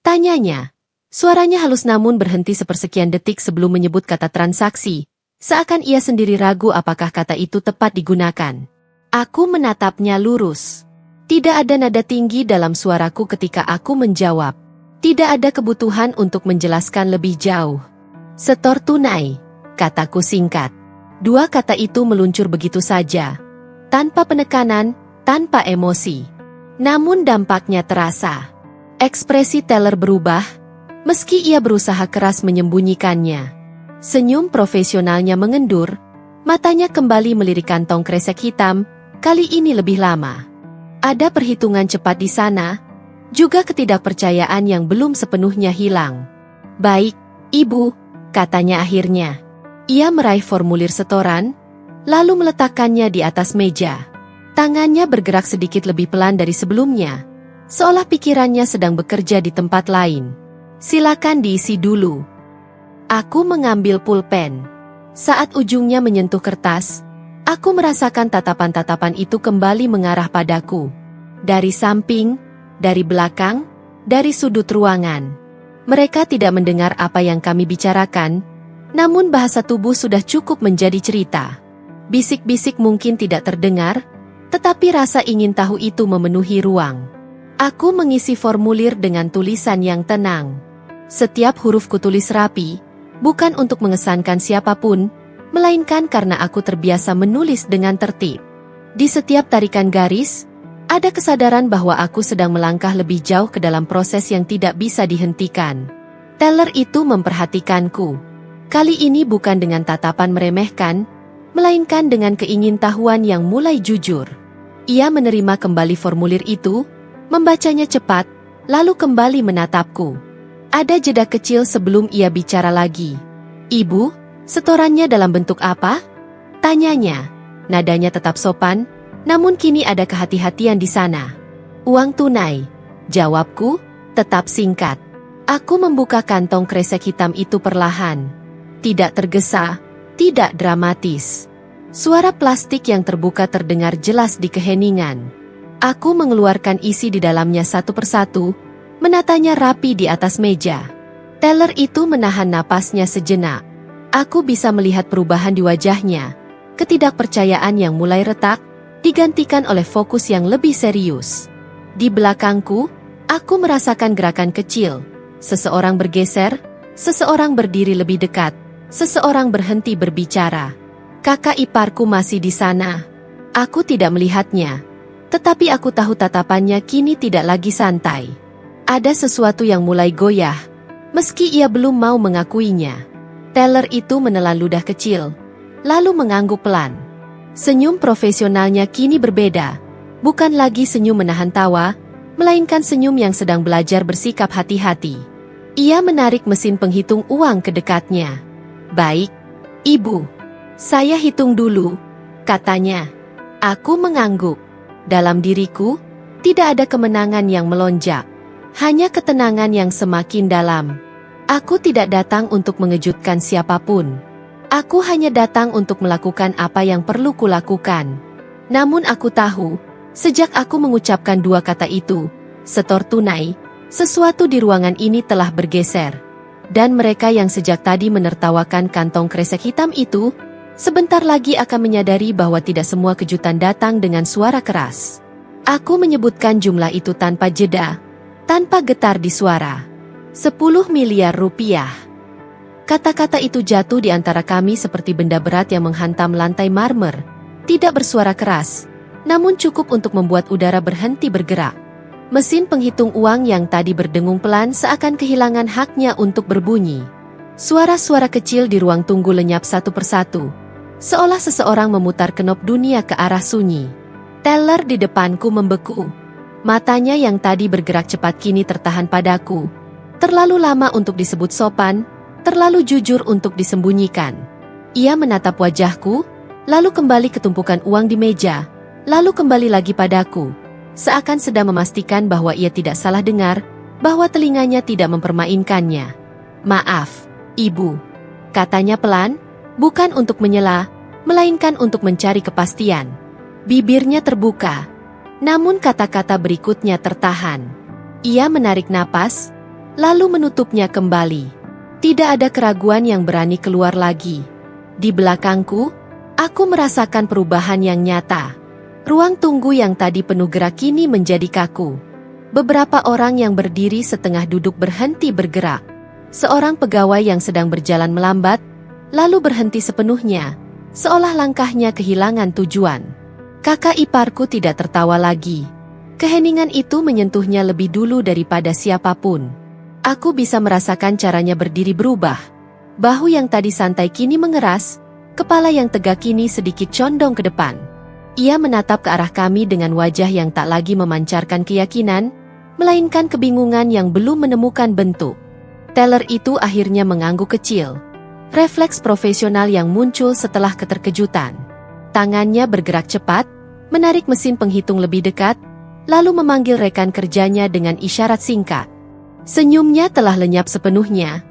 Tanyanya. Suaranya halus namun berhenti sepersekian detik sebelum menyebut kata transaksi, seakan ia sendiri ragu apakah kata itu tepat digunakan. Aku menatapnya lurus. Tidak ada nada tinggi dalam suaraku ketika aku menjawab. Tidak ada kebutuhan untuk menjelaskan lebih jauh. Setor tunai, kataku singkat. Dua kata itu meluncur begitu saja, tanpa penekanan, tanpa emosi. Namun dampaknya terasa. Ekspresi teller berubah, meski ia berusaha keras menyembunyikannya. Senyum profesionalnya mengendur, matanya kembali melirik kantong kresek hitam, kali ini lebih lama. Ada perhitungan cepat di sana, juga ketidakpercayaan yang belum sepenuhnya hilang. Baik, Ibu, katanya akhirnya. Ia meraih formulir setoran, lalu meletakkannya di atas meja. Tangannya bergerak sedikit lebih pelan dari sebelumnya, seolah pikirannya sedang bekerja di tempat lain. Silakan diisi dulu. Aku mengambil pulpen. Saat ujungnya menyentuh kertas, aku merasakan tatapan-tatapan itu kembali mengarah padaku. Dari samping, dari belakang, dari sudut ruangan. Mereka tidak mendengar apa yang kami bicarakan, namun bahasa tubuh sudah cukup menjadi cerita. Bisik-bisik mungkin tidak terdengar, tetapi rasa ingin tahu itu memenuhi ruang. Aku mengisi formulir dengan tulisan yang tenang. Setiap huruf kutulis rapi, bukan untuk mengesankan siapapun, melainkan karena aku terbiasa menulis dengan tertib. Di setiap tarikan garis, ada kesadaran bahwa aku sedang melangkah lebih jauh ke dalam proses yang tidak bisa dihentikan. Teller itu memperhatikanku. Kali ini bukan dengan tatapan meremehkan, melainkan dengan keingintahuan yang mulai jujur. Ia menerima kembali formulir itu, membacanya cepat, lalu kembali menatapku. Ada jeda kecil sebelum ia bicara lagi. Ibu, setorannya dalam bentuk apa? Tanyanya. Nadanya tetap sopan, namun kini ada kehati-hatian di sana. Uang tunai. Jawabku, tetap singkat. Aku membuka kantong kresek hitam itu perlahan. Tidak tergesa, tidak dramatis. Suara plastik yang terbuka terdengar jelas di keheningan. Aku mengeluarkan isi di dalamnya satu persatu, menatanya rapi di atas meja. Teller itu menahan napasnya sejenak. Aku bisa melihat perubahan di wajahnya. Ketidakpercayaan yang mulai retak, digantikan oleh fokus yang lebih serius. Di belakangku, aku merasakan gerakan kecil. Seseorang bergeser, seseorang berdiri lebih dekat, seseorang berhenti berbicara. Kakak iparku masih di sana. Aku tidak melihatnya. Tetapi aku tahu tatapannya kini tidak lagi santai. Ada sesuatu yang mulai goyah, meski ia belum mau mengakuinya. Teller itu menelan ludah kecil, lalu mengangguk pelan. Senyum profesionalnya kini berbeda, bukan lagi senyum menahan tawa, melainkan senyum yang sedang belajar bersikap hati-hati. Ia menarik mesin penghitung uang ke dekatnya. "Baik, Ibu. Saya hitung dulu," katanya. Aku mengangguk. Dalam diriku, tidak ada kemenangan yang melonjak. Hanya ketenangan yang semakin dalam. Aku tidak datang untuk mengejutkan siapapun. Aku hanya datang untuk melakukan apa yang perlu kulakukan. Namun aku tahu, sejak aku mengucapkan dua kata itu, setor tunai, sesuatu di ruangan ini telah bergeser. Dan mereka yang sejak tadi menertawakan kantong kresek hitam itu, sebentar lagi akan menyadari bahwa tidak semua kejutan datang dengan suara keras. Aku menyebutkan jumlah itu tanpa jeda, tanpa getar di suara. 10 miliar rupiah. Kata-kata itu jatuh di antara kami seperti benda berat yang menghantam lantai marmer. Tidak bersuara keras, namun cukup untuk membuat udara berhenti bergerak. Mesin penghitung uang yang tadi berdengung pelan seakan kehilangan haknya untuk berbunyi. Suara-suara kecil di ruang tunggu lenyap satu persatu, seolah seseorang memutar kenop dunia ke arah sunyi. Teller di depanku membeku. Matanya yang tadi bergerak cepat kini tertahan padaku. Terlalu lama untuk disebut sopan, terlalu jujur untuk disembunyikan. Ia menatap wajahku, lalu kembali ke tumpukan uang di meja, lalu kembali lagi padaku. Seakan sedang memastikan bahwa ia tidak salah dengar, bahwa telinganya tidak mempermainkannya. "Maaf, Ibu," katanya pelan, bukan untuk menyela, melainkan untuk mencari kepastian. Bibirnya terbuka, namun kata-kata berikutnya tertahan. Ia menarik napas, lalu menutupnya kembali. Tidak ada keraguan yang berani keluar lagi. Di belakangku, aku merasakan perubahan yang nyata. Ruang tunggu yang tadi penuh gerak kini menjadi kaku. Beberapa orang yang berdiri setengah duduk berhenti bergerak. Seorang pegawai yang sedang berjalan melambat, lalu berhenti sepenuhnya, seolah langkahnya kehilangan tujuan. Kakak iparku tidak tertawa lagi. Keheningan itu menyentuhnya lebih dulu daripada siapapun. Aku bisa merasakan caranya berdiri berubah. Bahu yang tadi santai kini mengeras, kepala yang tegak kini sedikit condong ke depan. Ia menatap ke arah kami dengan wajah yang tak lagi memancarkan keyakinan, melainkan kebingungan yang belum menemukan bentuk. Teller itu akhirnya mengangguk kecil. Refleks profesional yang muncul setelah keterkejutan. Tangannya bergerak cepat, menarik mesin penghitung lebih dekat, lalu memanggil rekan kerjanya dengan isyarat singkat. Senyumnya telah lenyap sepenuhnya,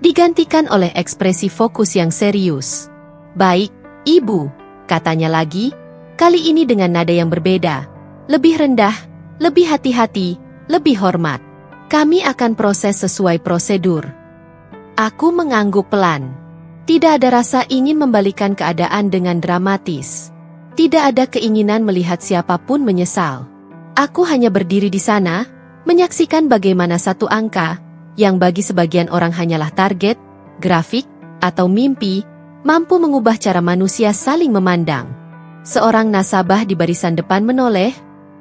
digantikan oleh ekspresi fokus yang serius. "Baik, Ibu," katanya lagi, kali ini dengan nada yang berbeda, lebih rendah, lebih hati-hati, lebih hormat. "Kami akan proses sesuai prosedur." Aku mengangguk pelan. Tidak ada rasa ingin membalikan keadaan dengan dramatis. Tidak ada keinginan melihat siapapun menyesal. Aku hanya berdiri di sana, menyaksikan bagaimana satu angka, yang bagi sebagian orang hanyalah target, grafik, atau mimpi, mampu mengubah cara manusia saling memandang. Seorang nasabah di barisan depan menoleh,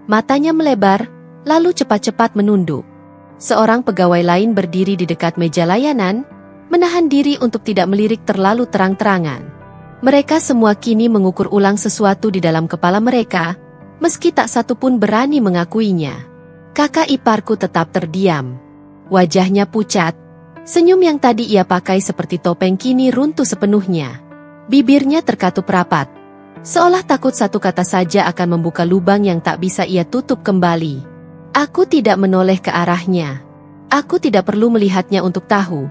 matanya melebar, lalu cepat-cepat menunduk. Seorang pegawai lain berdiri di dekat meja layanan, menahan diri untuk tidak melirik terlalu terang-terangan. Mereka semua kini mengukur ulang sesuatu di dalam kepala mereka, meski tak satu pun berani mengakuinya. Kakak iparku tetap terdiam. Wajahnya pucat, senyum yang tadi ia pakai seperti topeng kini runtuh sepenuhnya. Bibirnya terkatup rapat, seolah takut satu kata saja akan membuka lubang yang tak bisa ia tutup kembali. Aku tidak menoleh ke arahnya. Aku tidak perlu melihatnya untuk tahu.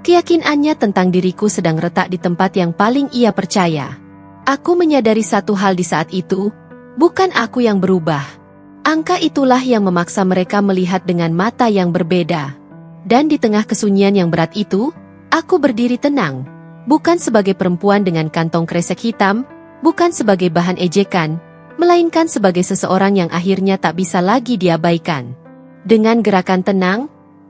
Keyakinannya tentang diriku sedang retak di tempat yang paling ia percaya. Aku menyadari satu hal di saat itu, bukan aku yang berubah. Angka itulah yang memaksa mereka melihat dengan mata yang berbeda. Dan di tengah kesunyian yang berat itu, aku berdiri tenang. Bukan sebagai perempuan dengan kantong kresek hitam, bukan sebagai bahan ejekan, melainkan sebagai seseorang yang akhirnya tak bisa lagi diabaikan. Dengan gerakan tenang,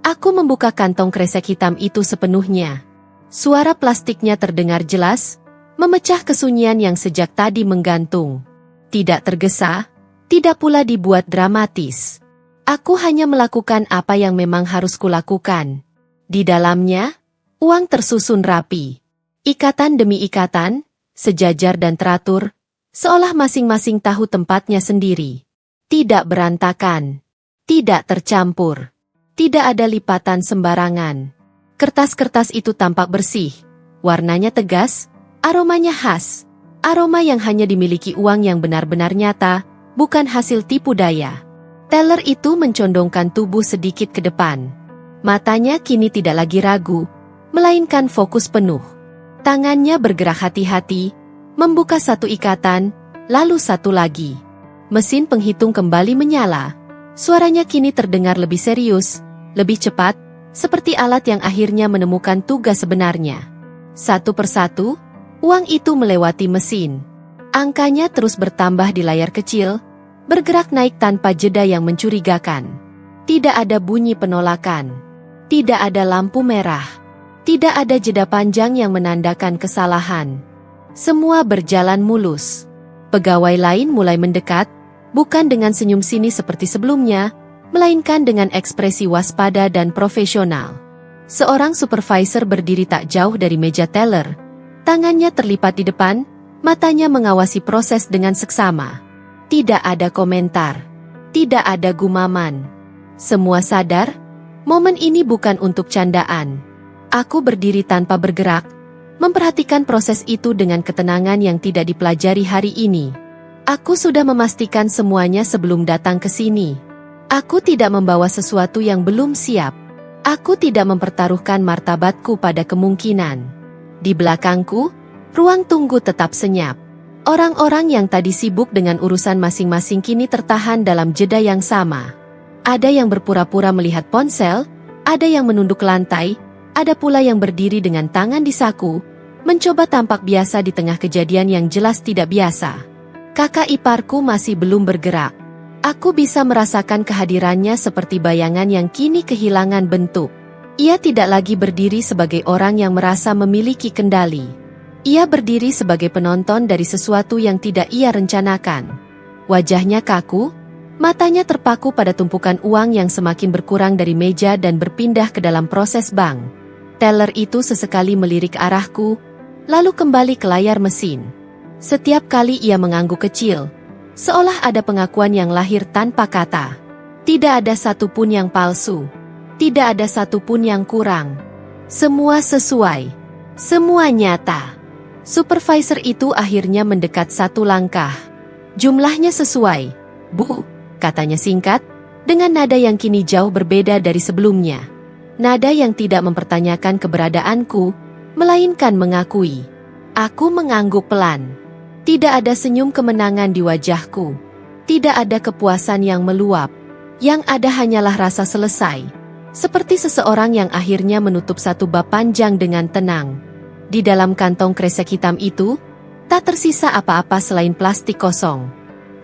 aku membuka kantong kresek hitam itu sepenuhnya. Suara plastiknya terdengar jelas, memecah kesunyian yang sejak tadi menggantung. Tidak tergesa, tidak pula dibuat dramatis. Aku hanya melakukan apa yang memang harus kulakukan. Di dalamnya, uang tersusun rapi. Ikatan demi ikatan, sejajar dan teratur, seolah masing-masing tahu tempatnya sendiri. Tidak berantakan, tidak tercampur, tidak ada lipatan sembarangan. Kertas-kertas itu tampak bersih, warnanya tegas, aromanya khas, aroma yang hanya dimiliki uang yang benar-benar nyata, bukan hasil tipu daya. Teller itu mencondongkan tubuh sedikit ke depan. Matanya kini tidak lagi ragu, melainkan fokus penuh. Tangannya bergerak hati-hati, membuka satu ikatan, lalu satu lagi. Mesin penghitung kembali menyala. Suaranya kini terdengar lebih serius, lebih cepat, seperti alat yang akhirnya menemukan tugas sebenarnya. Satu persatu, uang itu melewati mesin. Angkanya terus bertambah di layar kecil, bergerak naik tanpa jeda yang mencurigakan. Tidak ada bunyi penolakan. Tidak ada lampu merah. Tidak ada jeda panjang yang menandakan kesalahan. Semua berjalan mulus. Pegawai lain mulai mendekat, bukan dengan senyum sinis seperti sebelumnya, melainkan dengan ekspresi waspada dan profesional. Seorang supervisor berdiri tak jauh dari meja teller. Tangannya terlipat di depan, matanya mengawasi proses dengan seksama. Tidak ada komentar. Tidak ada gumaman. Semua sadar, momen ini bukan untuk candaan. Aku berdiri tanpa bergerak, memperhatikan proses itu dengan ketenangan yang tidak dipelajari hari ini. Aku sudah memastikan semuanya sebelum datang ke sini. Aku tidak membawa sesuatu yang belum siap. Aku tidak mempertaruhkan martabatku pada kemungkinan. Di belakangku, ruang tunggu tetap senyap. Orang-orang yang tadi sibuk dengan urusan masing-masing kini tertahan dalam jeda yang sama. Ada yang berpura-pura melihat ponsel, ada yang menunduk lantai, ada pula yang berdiri dengan tangan di saku, mencoba tampak biasa di tengah kejadian yang jelas tidak biasa. Kakak iparku masih belum bergerak. Aku bisa merasakan kehadirannya seperti bayangan yang kini kehilangan bentuk. Ia tidak lagi berdiri sebagai orang yang merasa memiliki kendali. Ia berdiri sebagai penonton dari sesuatu yang tidak ia rencanakan. Wajahnya kaku, matanya terpaku pada tumpukan uang yang semakin berkurang dari meja dan berpindah ke dalam proses bank. Teller itu sesekali melirik arahku, lalu kembali ke layar mesin. Setiap kali ia mengangguk kecil, seolah ada pengakuan yang lahir tanpa kata. Tidak ada satupun yang palsu. Tidak ada satupun yang kurang. Semua sesuai. Semua nyata. Supervisor itu akhirnya mendekat satu langkah. Jumlahnya sesuai, Bu, katanya singkat, dengan nada yang kini jauh berbeda dari sebelumnya. Nada yang tidak mempertanyakan keberadaanku, melainkan mengakui. Aku mengangguk pelan. Tidak ada senyum kemenangan di wajahku. Tidak ada kepuasan yang meluap. Yang ada hanyalah rasa selesai. Seperti seseorang yang akhirnya menutup satu bab panjang dengan tenang. Di dalam kantong kresek hitam itu, tak tersisa apa-apa selain plastik kosong.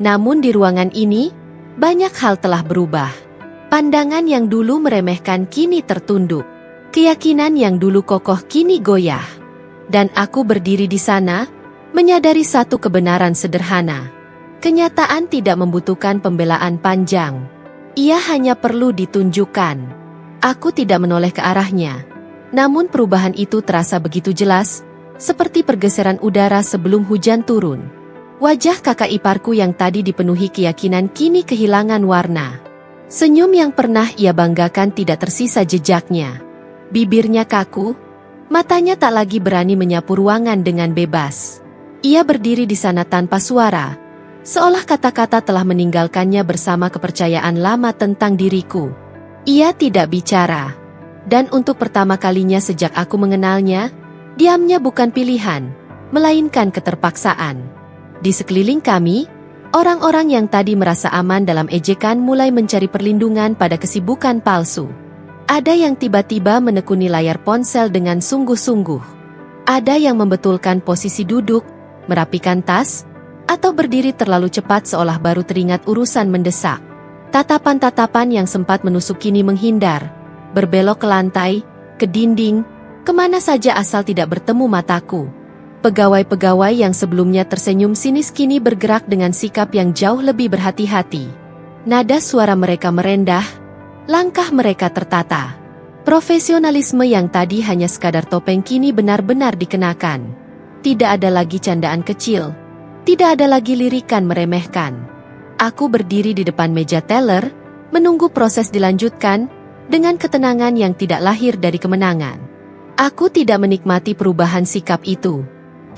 Namun di ruangan ini, banyak hal telah berubah. Pandangan yang dulu meremehkan kini tertunduk. Keyakinan yang dulu kokoh kini goyah. Dan aku berdiri di sana, menyadari satu kebenaran sederhana. Kenyataan tidak membutuhkan pembelaan panjang. Ia hanya perlu ditunjukkan. Aku tidak menoleh ke arahnya. Namun perubahan itu terasa begitu jelas, seperti pergeseran udara sebelum hujan turun. Wajah kakak iparku yang tadi dipenuhi keyakinan kini kehilangan warna. Senyum yang pernah ia banggakan tidak tersisa jejaknya. Bibirnya kaku, matanya tak lagi berani menyapu ruangan dengan bebas. Ia berdiri di sana tanpa suara, seolah kata-kata telah meninggalkannya bersama kepercayaan lama tentang diriku. Ia tidak bicara. Dan untuk pertama kalinya sejak aku mengenalnya, diamnya bukan pilihan, melainkan keterpaksaan. Di sekeliling kami, Orang-orang yang tadi merasa aman dalam ejekan mulai mencari perlindungan pada kesibukan palsu. Ada yang tiba-tiba menekuni layar ponsel dengan sungguh-sungguh. Ada yang membetulkan posisi duduk, merapikan tas, atau berdiri terlalu cepat seolah baru teringat urusan mendesak. Tatapan-tatapan yang sempat menusuk kini menghindar, berbelok ke lantai, ke dinding, kemana saja asal tidak bertemu mataku. Pegawai-pegawai yang sebelumnya tersenyum sinis kini bergerak dengan sikap yang jauh lebih berhati-hati. Nada suara mereka merendah, langkah mereka tertata. Profesionalisme yang tadi hanya sekadar topeng kini benar-benar dikenakan. Tidak ada lagi candaan kecil, tidak ada lagi lirikan meremehkan. Aku berdiri di depan meja teller, menunggu proses dilanjutkan, dengan ketenangan yang tidak lahir dari kemenangan. Aku tidak menikmati perubahan sikap itu.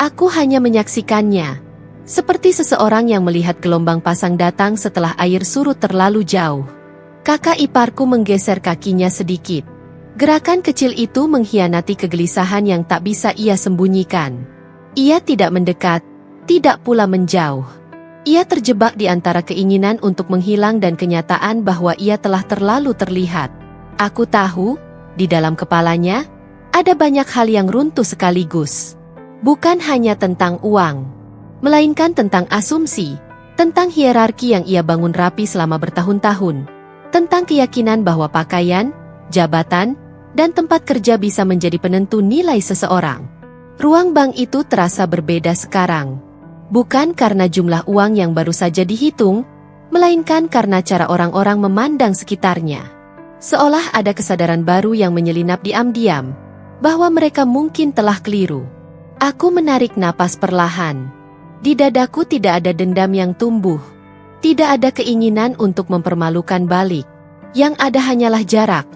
Aku hanya menyaksikannya, seperti seseorang yang melihat gelombang pasang datang setelah air surut terlalu jauh. Kakak iparku menggeser kakinya sedikit. Gerakan kecil itu mengkhianati kegelisahan yang tak bisa ia sembunyikan. Ia tidak mendekat, tidak pula menjauh. Ia terjebak di antara keinginan untuk menghilang dan kenyataan bahwa ia telah terlalu terlihat. Aku tahu, di dalam kepalanya, ada banyak hal yang runtuh sekaligus. Bukan hanya tentang uang, melainkan tentang asumsi, tentang hierarki yang ia bangun rapi selama bertahun-tahun, tentang keyakinan bahwa pakaian, jabatan, dan tempat kerja bisa menjadi penentu nilai seseorang. Ruang bank itu terasa berbeda sekarang. Bukan karena jumlah uang yang baru saja dihitung, melainkan karena cara orang-orang memandang sekitarnya. Seolah ada kesadaran baru yang menyelinap diam-diam, bahwa mereka mungkin telah keliru. Aku menarik napas perlahan. Di dadaku tidak ada dendam yang tumbuh. Tidak ada keinginan untuk mempermalukan balik. Yang ada hanyalah jarak.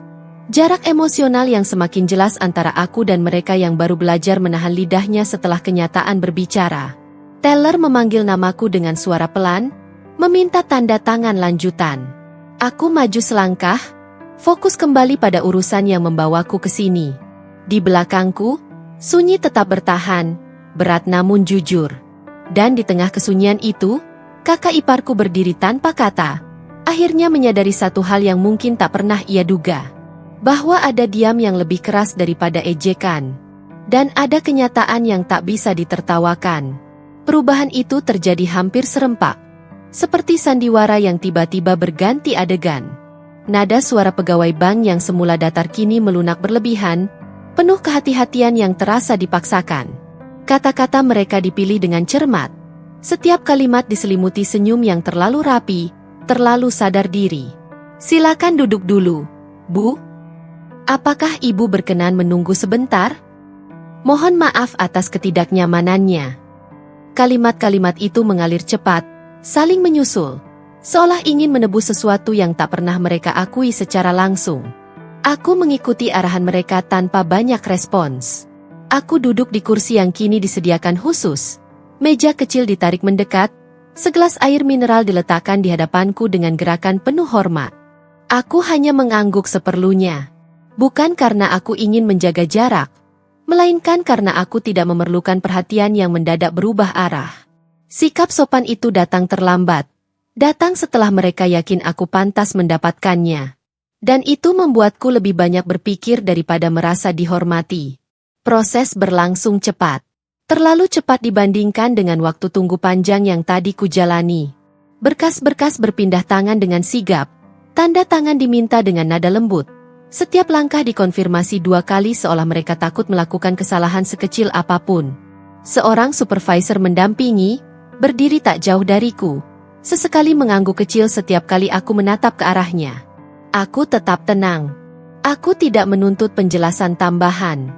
Jarak emosional yang semakin jelas antara aku dan mereka yang baru belajar menahan lidahnya setelah kenyataan berbicara. Teller memanggil namaku dengan suara pelan, meminta tanda tangan lanjutan. Aku maju selangkah, fokus kembali pada urusan yang membawaku ke sini. Di belakangku, sunyi tetap bertahan, berat namun jujur. Dan di tengah kesunyian itu, kakak iparku berdiri tanpa kata, akhirnya menyadari satu hal yang mungkin tak pernah ia duga. Bahwa ada diam yang lebih keras daripada ejekan. Dan ada kenyataan yang tak bisa ditertawakan. Perubahan itu terjadi hampir serempak. Seperti sandiwara yang tiba-tiba berganti adegan. Nada suara pegawai bank yang semula datar kini melunak berlebihan, penuh kehati-hatian yang terasa dipaksakan. Kata-kata mereka dipilih dengan cermat. Setiap kalimat diselimuti senyum yang terlalu rapi, terlalu sadar diri. Silakan duduk dulu, Bu. Apakah Ibu berkenan menunggu sebentar? Mohon maaf atas ketidaknyamanannya. Kalimat-kalimat itu mengalir cepat, saling menyusul, seolah ingin menebus sesuatu yang tak pernah mereka akui secara langsung. Aku mengikuti arahan mereka tanpa banyak respons. Aku duduk di kursi yang kini disediakan khusus. Meja kecil ditarik mendekat, segelas air mineral diletakkan di hadapanku dengan gerakan penuh hormat. Aku hanya mengangguk seperlunya. Bukan karena aku ingin menjaga jarak, melainkan karena aku tidak memerlukan perhatian yang mendadak berubah arah. Sikap sopan itu datang terlambat. Datang setelah mereka yakin aku pantas mendapatkannya. Dan itu membuatku lebih banyak berpikir daripada merasa dihormati. Proses berlangsung cepat. Terlalu cepat dibandingkan dengan waktu tunggu panjang yang tadi kujalani. Berkas-berkas berpindah tangan dengan sigap. Tanda tangan diminta dengan nada lembut. Setiap langkah dikonfirmasi 2 kali seolah mereka takut melakukan kesalahan sekecil apapun. Seorang supervisor mendampingi, berdiri tak jauh dariku. Sesekali mengangguk kecil setiap kali aku menatap ke arahnya. Aku tetap tenang. Aku tidak menuntut penjelasan tambahan.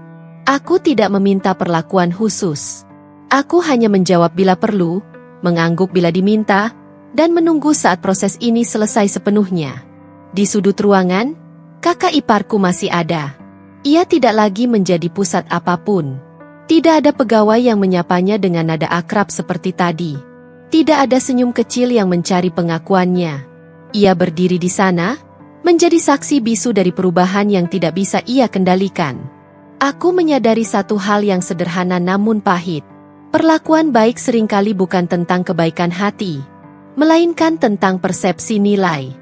Aku tidak meminta perlakuan khusus. Aku hanya menjawab bila perlu, mengangguk bila diminta, dan menunggu saat proses ini selesai sepenuhnya. Di sudut ruangan, kakak iparku masih ada. Ia tidak lagi menjadi pusat apapun. Tidak ada pegawai yang menyapanya dengan nada akrab seperti tadi. Tidak ada senyum kecil yang mencari pengakuannya. Ia berdiri di sana, menjadi saksi bisu dari perubahan yang tidak bisa ia kendalikan. Aku menyadari satu hal yang sederhana namun pahit. Perlakuan baik seringkali bukan tentang kebaikan hati, melainkan tentang persepsi nilai.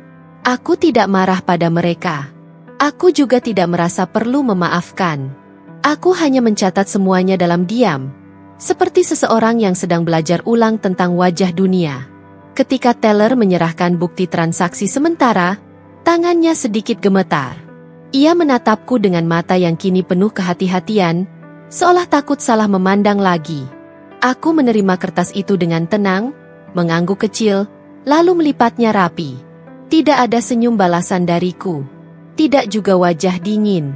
Aku tidak marah pada mereka. Aku juga tidak merasa perlu memaafkan. Aku hanya mencatat semuanya dalam diam, seperti seseorang yang sedang belajar ulang tentang wajah dunia. Ketika teller menyerahkan bukti transaksi sementara, tangannya sedikit gemetar. Ia menatapku dengan mata yang kini penuh kehati-hatian, seolah takut salah memandang lagi. Aku menerima kertas itu dengan tenang, mengangguk kecil, lalu melipatnya rapi. Tidak ada senyum balasan dariku. Tidak juga wajah dingin.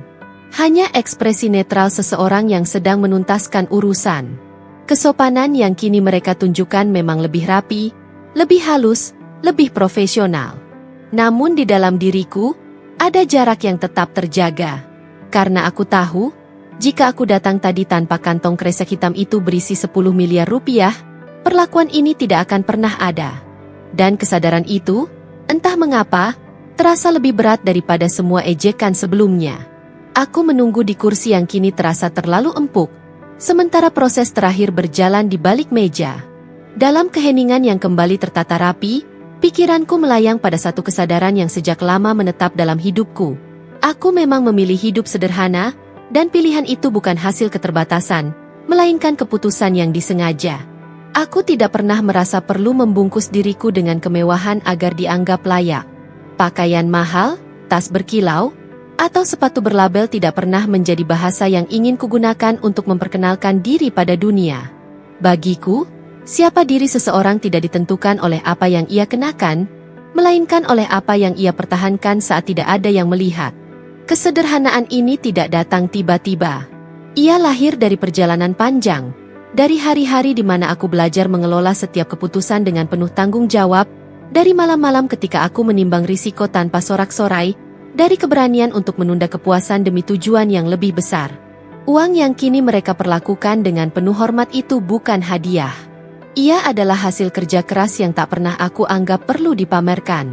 Hanya ekspresi netral seseorang yang sedang menuntaskan urusan. Kesopanan yang kini mereka tunjukkan memang lebih rapi, lebih halus, lebih profesional. Namun di dalam diriku, ada jarak yang tetap terjaga. Karena aku tahu, jika aku datang tadi tanpa kantong kresek hitam itu berisi 10 miliar rupiah, perlakuan ini tidak akan pernah ada. Dan kesadaran itu, entah mengapa, terasa lebih berat daripada semua ejekan sebelumnya. Aku menunggu di kursi yang kini terasa terlalu empuk, sementara proses terakhir berjalan di balik meja. Dalam keheningan yang kembali tertata rapi, pikiranku melayang pada satu kesadaran yang sejak lama menetap dalam hidupku. Aku memang memilih hidup sederhana, dan pilihan itu bukan hasil keterbatasan, melainkan keputusan yang disengaja. Aku tidak pernah merasa perlu membungkus diriku dengan kemewahan agar dianggap layak. Pakaian mahal, tas berkilau, atau sepatu berlabel tidak pernah menjadi bahasa yang ingin kugunakan untuk memperkenalkan diri pada dunia. Bagiku, siapa diri seseorang tidak ditentukan oleh apa yang ia kenakan, melainkan oleh apa yang ia pertahankan saat tidak ada yang melihat. Kesederhanaan ini tidak datang tiba-tiba. Ia lahir dari perjalanan panjang. Dari hari-hari di mana aku belajar mengelola setiap keputusan dengan penuh tanggung jawab, dari malam-malam ketika aku menimbang risiko tanpa sorak-sorai, dari keberanian untuk menunda kepuasan demi tujuan yang lebih besar. Uang yang kini mereka perlakukan dengan penuh hormat itu bukan hadiah. Ia adalah hasil kerja keras yang tak pernah aku anggap perlu dipamerkan.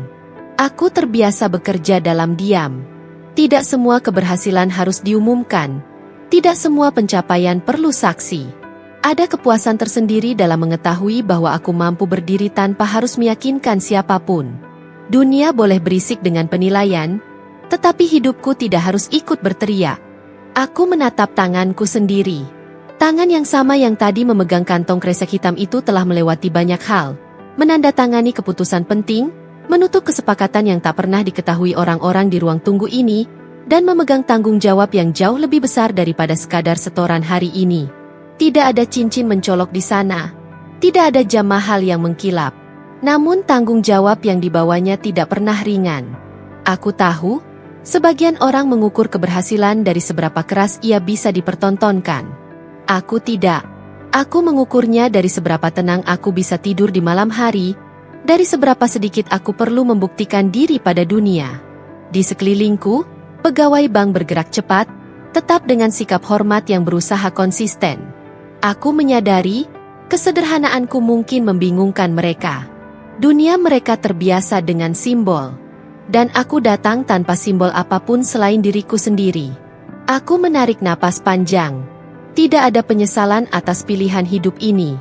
Aku terbiasa bekerja dalam diam. Tidak semua keberhasilan harus diumumkan. Tidak semua pencapaian perlu saksi. Ada kepuasan tersendiri dalam mengetahui bahwa aku mampu berdiri tanpa harus meyakinkan siapapun. Dunia boleh berisik dengan penilaian, tetapi hidupku tidak harus ikut berteriak. Aku menatap tanganku sendiri. Tangan yang sama yang tadi memegang kantong kresek hitam itu telah melewati banyak hal, menandatangani keputusan penting, menutup kesepakatan yang tak pernah diketahui orang-orang di ruang tunggu ini, dan memegang tanggung jawab yang jauh lebih besar daripada sekadar setoran hari ini. Tidak ada cincin mencolok di sana. Tidak ada jam mahal yang mengkilap. Namun tanggung jawab yang dibawanya tidak pernah ringan. Aku tahu, sebagian orang mengukur keberhasilan dari seberapa keras ia bisa dipertontonkan. Aku tidak. Aku mengukurnya dari seberapa tenang aku bisa tidur di malam hari, dari seberapa sedikit aku perlu membuktikan diri pada dunia. Di sekelilingku, pegawai bank bergerak cepat, tetap dengan sikap hormat yang berusaha konsisten. Aku menyadari, kesederhanaanku mungkin membingungkan mereka. Dunia mereka terbiasa dengan simbol. Dan aku datang tanpa simbol apapun selain diriku sendiri. Aku menarik napas panjang. Tidak ada penyesalan atas pilihan hidup ini.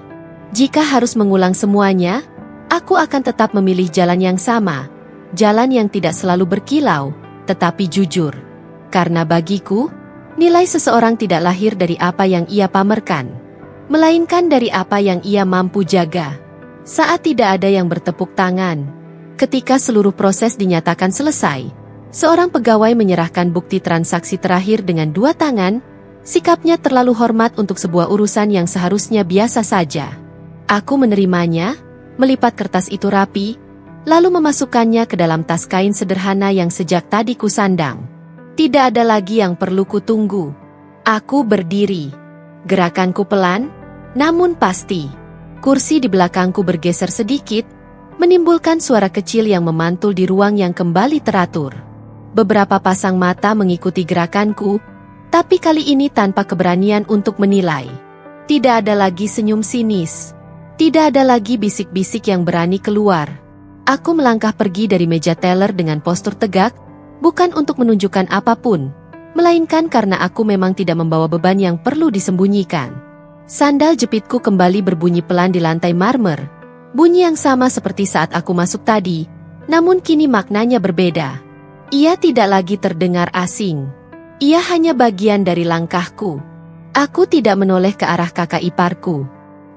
Jika harus mengulang semuanya, aku akan tetap memilih jalan yang sama. Jalan yang tidak selalu berkilau, tetapi jujur. Karena bagiku, nilai seseorang tidak lahir dari apa yang ia pamerkan, melainkan dari apa yang ia mampu jaga. Saat tidak ada yang bertepuk tangan, ketika seluruh proses dinyatakan selesai, seorang pegawai menyerahkan bukti transaksi terakhir dengan dua tangan, sikapnya terlalu hormat untuk sebuah urusan yang seharusnya biasa saja. Aku menerimanya, melipat kertas itu rapi, lalu memasukkannya ke dalam tas kain sederhana yang sejak tadi kusandang. Tidak ada lagi yang perlu kutunggu. Aku berdiri. Gerakanku pelan, namun pasti. Kursi di belakangku bergeser sedikit, menimbulkan suara kecil yang memantul di ruang yang kembali teratur. Beberapa pasang mata mengikuti gerakanku, tapi kali ini tanpa keberanian untuk menilai. Tidak ada lagi senyum sinis. Tidak ada lagi bisik-bisik yang berani keluar. Aku melangkah pergi dari meja teller dengan postur tegak, bukan untuk menunjukkan apapun, melainkan karena aku memang tidak membawa beban yang perlu disembunyikan. Sandal jepitku kembali berbunyi pelan di lantai marmer, Bunyi yang sama seperti saat aku masuk tadi, namun kini maknanya berbeda. Ia tidak lagi terdengar asing. Ia hanya bagian dari langkahku. Aku tidak menoleh ke arah kakak iparku.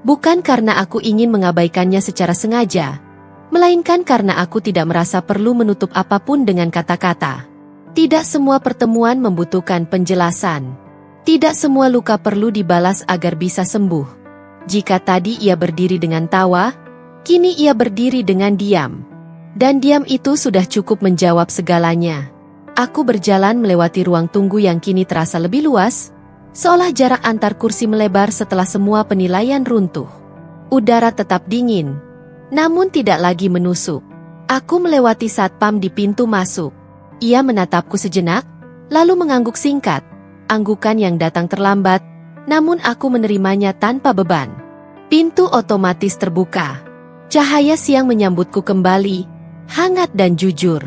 Bukan karena aku ingin mengabaikannya secara sengaja, melainkan karena aku tidak merasa perlu menutup apapun dengan kata-kata. Tidak semua pertemuan membutuhkan penjelasan. Tidak semua luka perlu dibalas agar bisa sembuh. Jika tadi ia berdiri dengan tawa, kini ia berdiri dengan diam. Dan diam itu sudah cukup menjawab segalanya. Aku berjalan melewati ruang tunggu yang kini terasa lebih luas, seolah jarak antar kursi melebar setelah semua penilaian runtuh. Udara tetap dingin, namun tidak lagi menusuk. Aku melewati satpam di pintu masuk. Ia menatapku sejenak, lalu mengangguk singkat. Anggukan yang datang terlambat, namun aku menerimanya tanpa beban. Pintu otomatis terbuka. Cahaya siang menyambutku kembali, hangat dan jujur.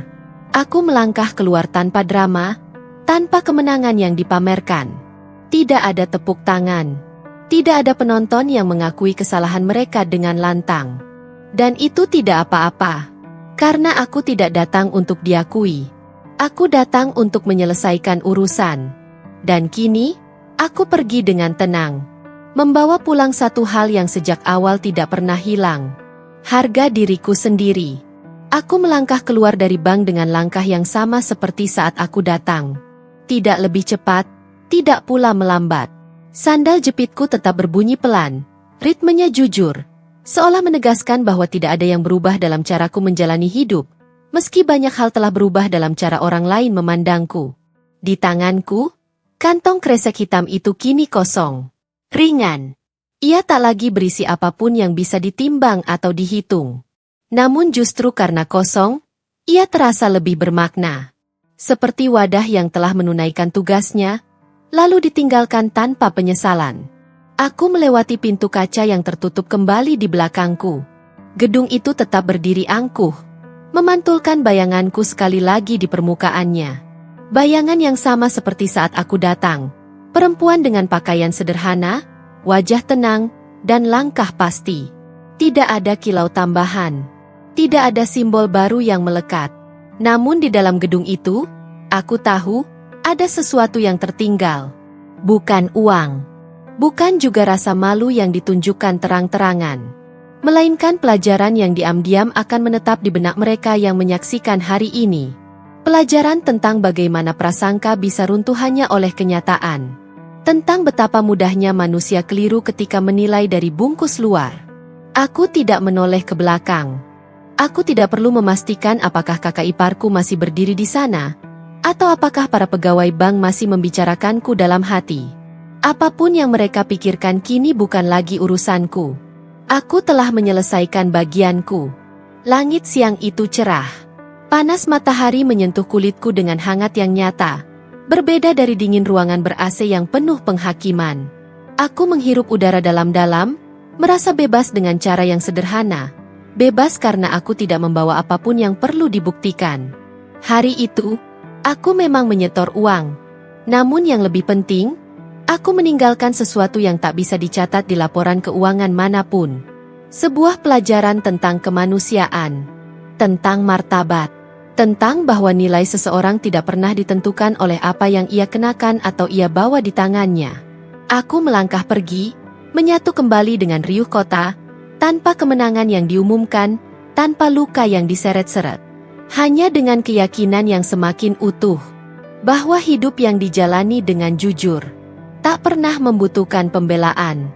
Aku melangkah keluar tanpa drama, tanpa kemenangan yang dipamerkan. Tidak ada tepuk tangan. Tidak ada penonton yang mengakui kesalahan mereka dengan lantang. Dan itu tidak apa-apa. Karena aku tidak datang untuk diakui. Aku datang untuk menyelesaikan urusan. Dan kini, aku pergi dengan tenang. Membawa pulang satu hal yang sejak awal tidak pernah hilang. Harga diriku sendiri. Aku melangkah keluar dari bank dengan langkah yang sama seperti saat aku datang. Tidak lebih cepat, tidak pula melambat. Sandal jepitku tetap berbunyi pelan, ritmenya jujur, seolah menegaskan bahwa tidak ada yang berubah dalam caraku menjalani hidup, meski banyak hal telah berubah dalam cara orang lain memandangku. Di tanganku, kantong kresek hitam itu kini kosong. Ringan. Ia tak lagi berisi apapun yang bisa ditimbang atau dihitung. Namun justru karena kosong, ia terasa lebih bermakna. Seperti wadah yang telah menunaikan tugasnya, lalu ditinggalkan tanpa penyesalan. Aku melewati pintu kaca yang tertutup kembali di belakangku. Gedung itu tetap berdiri angkuh, memantulkan bayanganku sekali lagi di permukaannya. Bayangan yang sama seperti saat aku datang. Perempuan dengan pakaian sederhana, wajah tenang, dan langkah pasti. Tidak ada kilau tambahan. Tidak ada simbol baru yang melekat. Namun di dalam gedung itu, aku tahu, ada sesuatu yang tertinggal. Bukan uang. Bukan juga rasa malu yang ditunjukkan terang-terangan. Melainkan pelajaran yang diam-diam akan menetap di benak mereka yang menyaksikan hari ini. Pelajaran tentang bagaimana prasangka bisa runtuh hanya oleh kenyataan. Tentang betapa mudahnya manusia keliru ketika menilai dari bungkus luar. Aku tidak menoleh ke belakang. Aku tidak perlu memastikan apakah kakak iparku masih berdiri di sana, atau apakah para pegawai bank masih membicarakanku dalam hati. Apapun yang mereka pikirkan kini bukan lagi urusanku. Aku telah menyelesaikan bagianku. Langit siang itu cerah. Panas matahari menyentuh kulitku dengan hangat yang nyata. Berbeda dari dingin ruangan ber-AC yang penuh penghakiman. Aku menghirup udara dalam-dalam, merasa bebas dengan cara yang sederhana. Bebas karena aku tidak membawa apapun yang perlu dibuktikan. Hari itu, aku memang menyetor uang. Namun yang lebih penting, aku meninggalkan sesuatu yang tak bisa dicatat di laporan keuangan manapun. Sebuah pelajaran tentang kemanusiaan, tentang martabat, tentang bahwa nilai seseorang tidak pernah ditentukan oleh apa yang ia kenakan atau ia bawa di tangannya. Aku melangkah pergi, menyatu kembali dengan riuh kota, tanpa kemenangan yang diumumkan, tanpa luka yang diseret-seret. Hanya dengan keyakinan yang semakin utuh, bahwa hidup yang dijalani dengan jujur, tak pernah membutuhkan pembelaan.